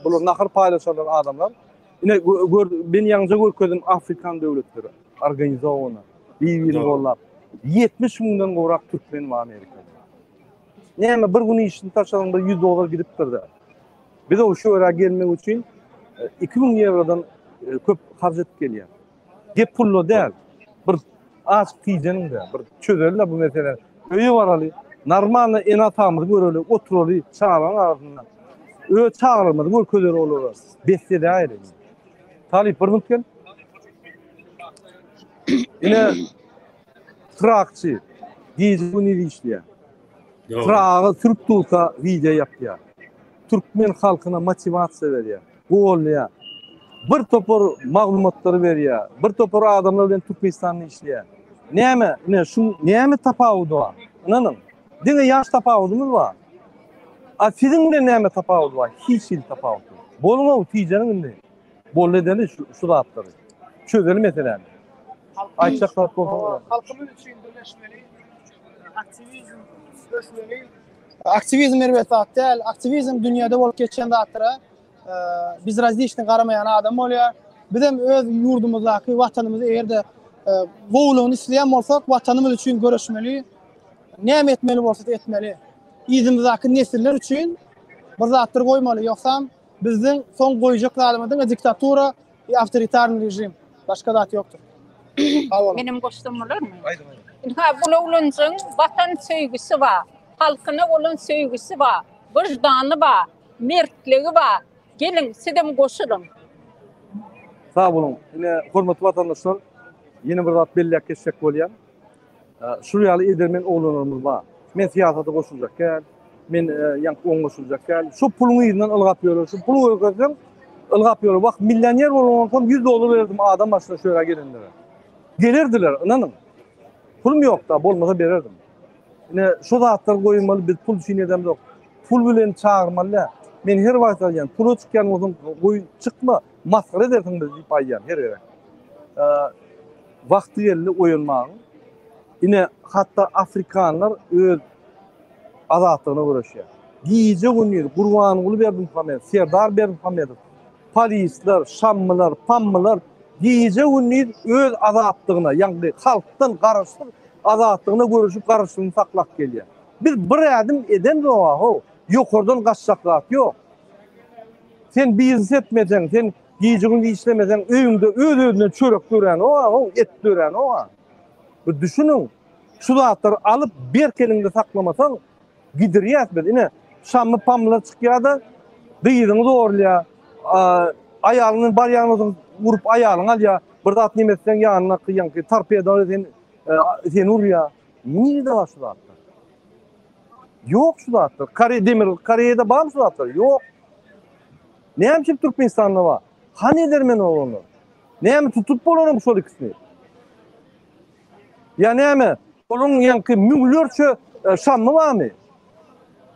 bular nahar paylaşanlar adamlar. Yine ben ýalňa görkezdim Afrikan döwletleri organizowany. Bir bollap 70 miňden gowrak türkmen we Amerika. Näme bir gün işini taşadan $100 gidip durdy. Biz o şu ýere gelmek üçin 2000 eurodan köp harjat gelýär. Gep pullo däl. Bir açyk tiýjeninde bir çözeldi bu mesele. Öýe baraly. Normal en atamyz göreli, oturaly, çağıran arasyndan. Öýe çağırmady, görkezler olur. Besde aýry. Talip bir mümkin. Ine trakçy, giýip bunu işleýär. Trağı Türk tulsa video yapıyor. Türkmen halkına motivasiya veriyor. Go'lya. Bir topor maglumatları veriyor. Bir topor adamlar bilen Türkmenistan'ı işliyor. Näme? Ne şu näme tapawudy var? Inanın. Diňe ýaş tapawudymyz var. A sizin bilen näme tapawudy var? Hiç tapawud. Bolma tiýjeniň indi. Bolledeni şu zatlary. Çözelim meseleni. Aýçaklar bolsa. Halkymyz üçin birleşmeli. Aktivizm aktivizm elbetde değil. Aktivizm dünyada bolup geçen zatlara biz razliçni garamayan adam bolýar. Bizim öz yurdumuzdaky watanymyzy eğerde gowlugyny isleýän bolsak, watanymyz üçin görüşmeli. Näme etmeli bolsak etmeli. Ýüzümizdaky nesiller üçin bir zatlar goýmaly. Ýoksa bizden son goýjak zalymyň diktatura, awtoritarny rejim. Başka zat ýokdur. Benim goşdum bolar mı? Ha, bulunun vatan sevgisi var, halkına olan sevgisi var, vicdanı var, mertliği var. Gelin, sidem koşulun. Sağ olun. Yine hormatly vatandaşlar, yeni bir zat belli geçecek bolýan. Şuryaly Edirmen oğlanlarımız var. Men siyasata koşuljakken, men ýa-ni oň koşuljakken, şu puluny ýerinden ılgap ýörür, şu pulu öýgözsem ılgap ýörür. Bak, millioner bolmansam $100 berdim adam başyna şöyle gelenlere. Gelirdiler, inanın. Pulum yok da, bolmasa bererdim. Yine şu zatlar goýulmaly, biz pul üçin edem yok. Pul bilen çağırmaly. Men her wagt aýan, pul çykýan bolsam goýun çykma, maskara edersiň biz diýip aýan her ýere. Wagty geldi oýulmagy. Yine hatta Afrikanlar öz azatlygyna görüşýär. Giýje günleri Gurbanuly Berdimuhammed, Serdar Berdimuhammedow, polisler, şammylar, pammylar giýje günleri öz azatlygyna, ýa-ni halkdan garaşsyk azatlygyna görüşüp garaşsygyny saklap gelýär. Bir adım eden de o, ýokardan gaçjaklar ýok. Sen biznes etmeseň, sen giýje günleri işlemeseň, öýüňde öz-özüne çörek gören o, et gören o. Bir düşünün, şu zatları alıp berkelinde saklamasan gidirýäsber. Ine şammy pammylar çykýarda, dyýdyňy doğrulýar, aýalyny bar ýagnyň vurup aýalyň alýar, Bir zat nimesinden yanına kıyanki tarpeda sen urya. Niye de var şu zatlar? Yok şu zatlar. Kariyede var mı şu zatlar? Yok. Ne hemşip Türkmenistan'da var? Hani edermen onu? Ne hem tutup bolonu bu şol ikisini? Ya ne hem? Onun yankı münglerçe şamı var mı?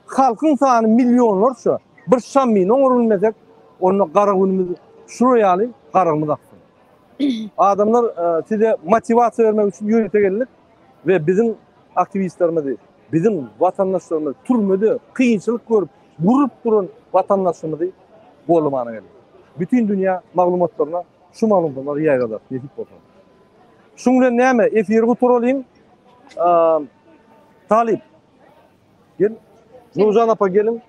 Halkın sani milyonlarca bir şamını orulmazak onu qaragünümüz şuraya alayım qaragımız aksın. Adamlar size motivasiya vermek için yönete geldik ve bizim aktivistlerimiz, bizim vatandaşlarımız türmede kıyınçılık görüp vurup durun vatandaşlarımız bolmana geldi. Bütün dünya maglumatlarına şu maglumatları yayıldı. Yetip olsun. Şundan näme efirge turalayım. Talip. Gel. Nurcan apa gelin.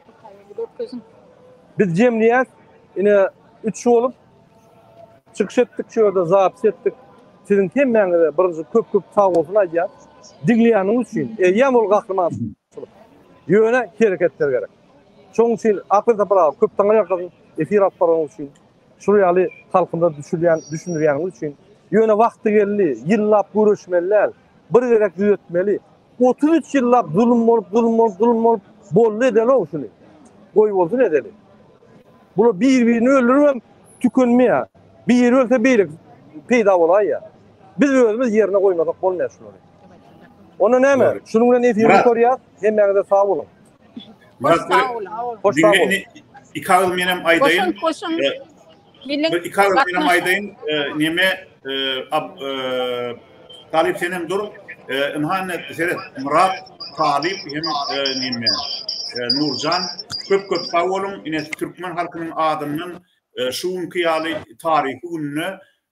Biz cemiyet yine 3 olup çıkış ettik şöyle zapis ettik. Sizin temmenizde birinci köp sağ olsun ayya. Digliyanın için yamul kahraman. Yöne hareketler gerek. Şoň için akılda bravo köpten ayaklarını efir atparan için şuraya halkında düşündürýän için yöne vakti geldi. Yıllap görüşmeler bir gerek düzetmeli. 33 yıllap zulüm olup bollu edeli o şunu. Koy olsun edeli. Bunu birbirini öldürüp tükünmeye. Bir yeri ölse beylik peyda olay ya. Biz özümüz yerine koymasak olmuyor şunu. Ona näme? Şunun bilen efiri soruyor. Hemmeňize sağ olun. Hoş sağ İkağıl menem aydayın. İkağıl menem aydayın. Neme Talip senem dur. İnhan seret Murat Talip hem neme Nurcan köp sağ olun. Yine Türkmen halkının adının şuun kıyalı tarihi gününü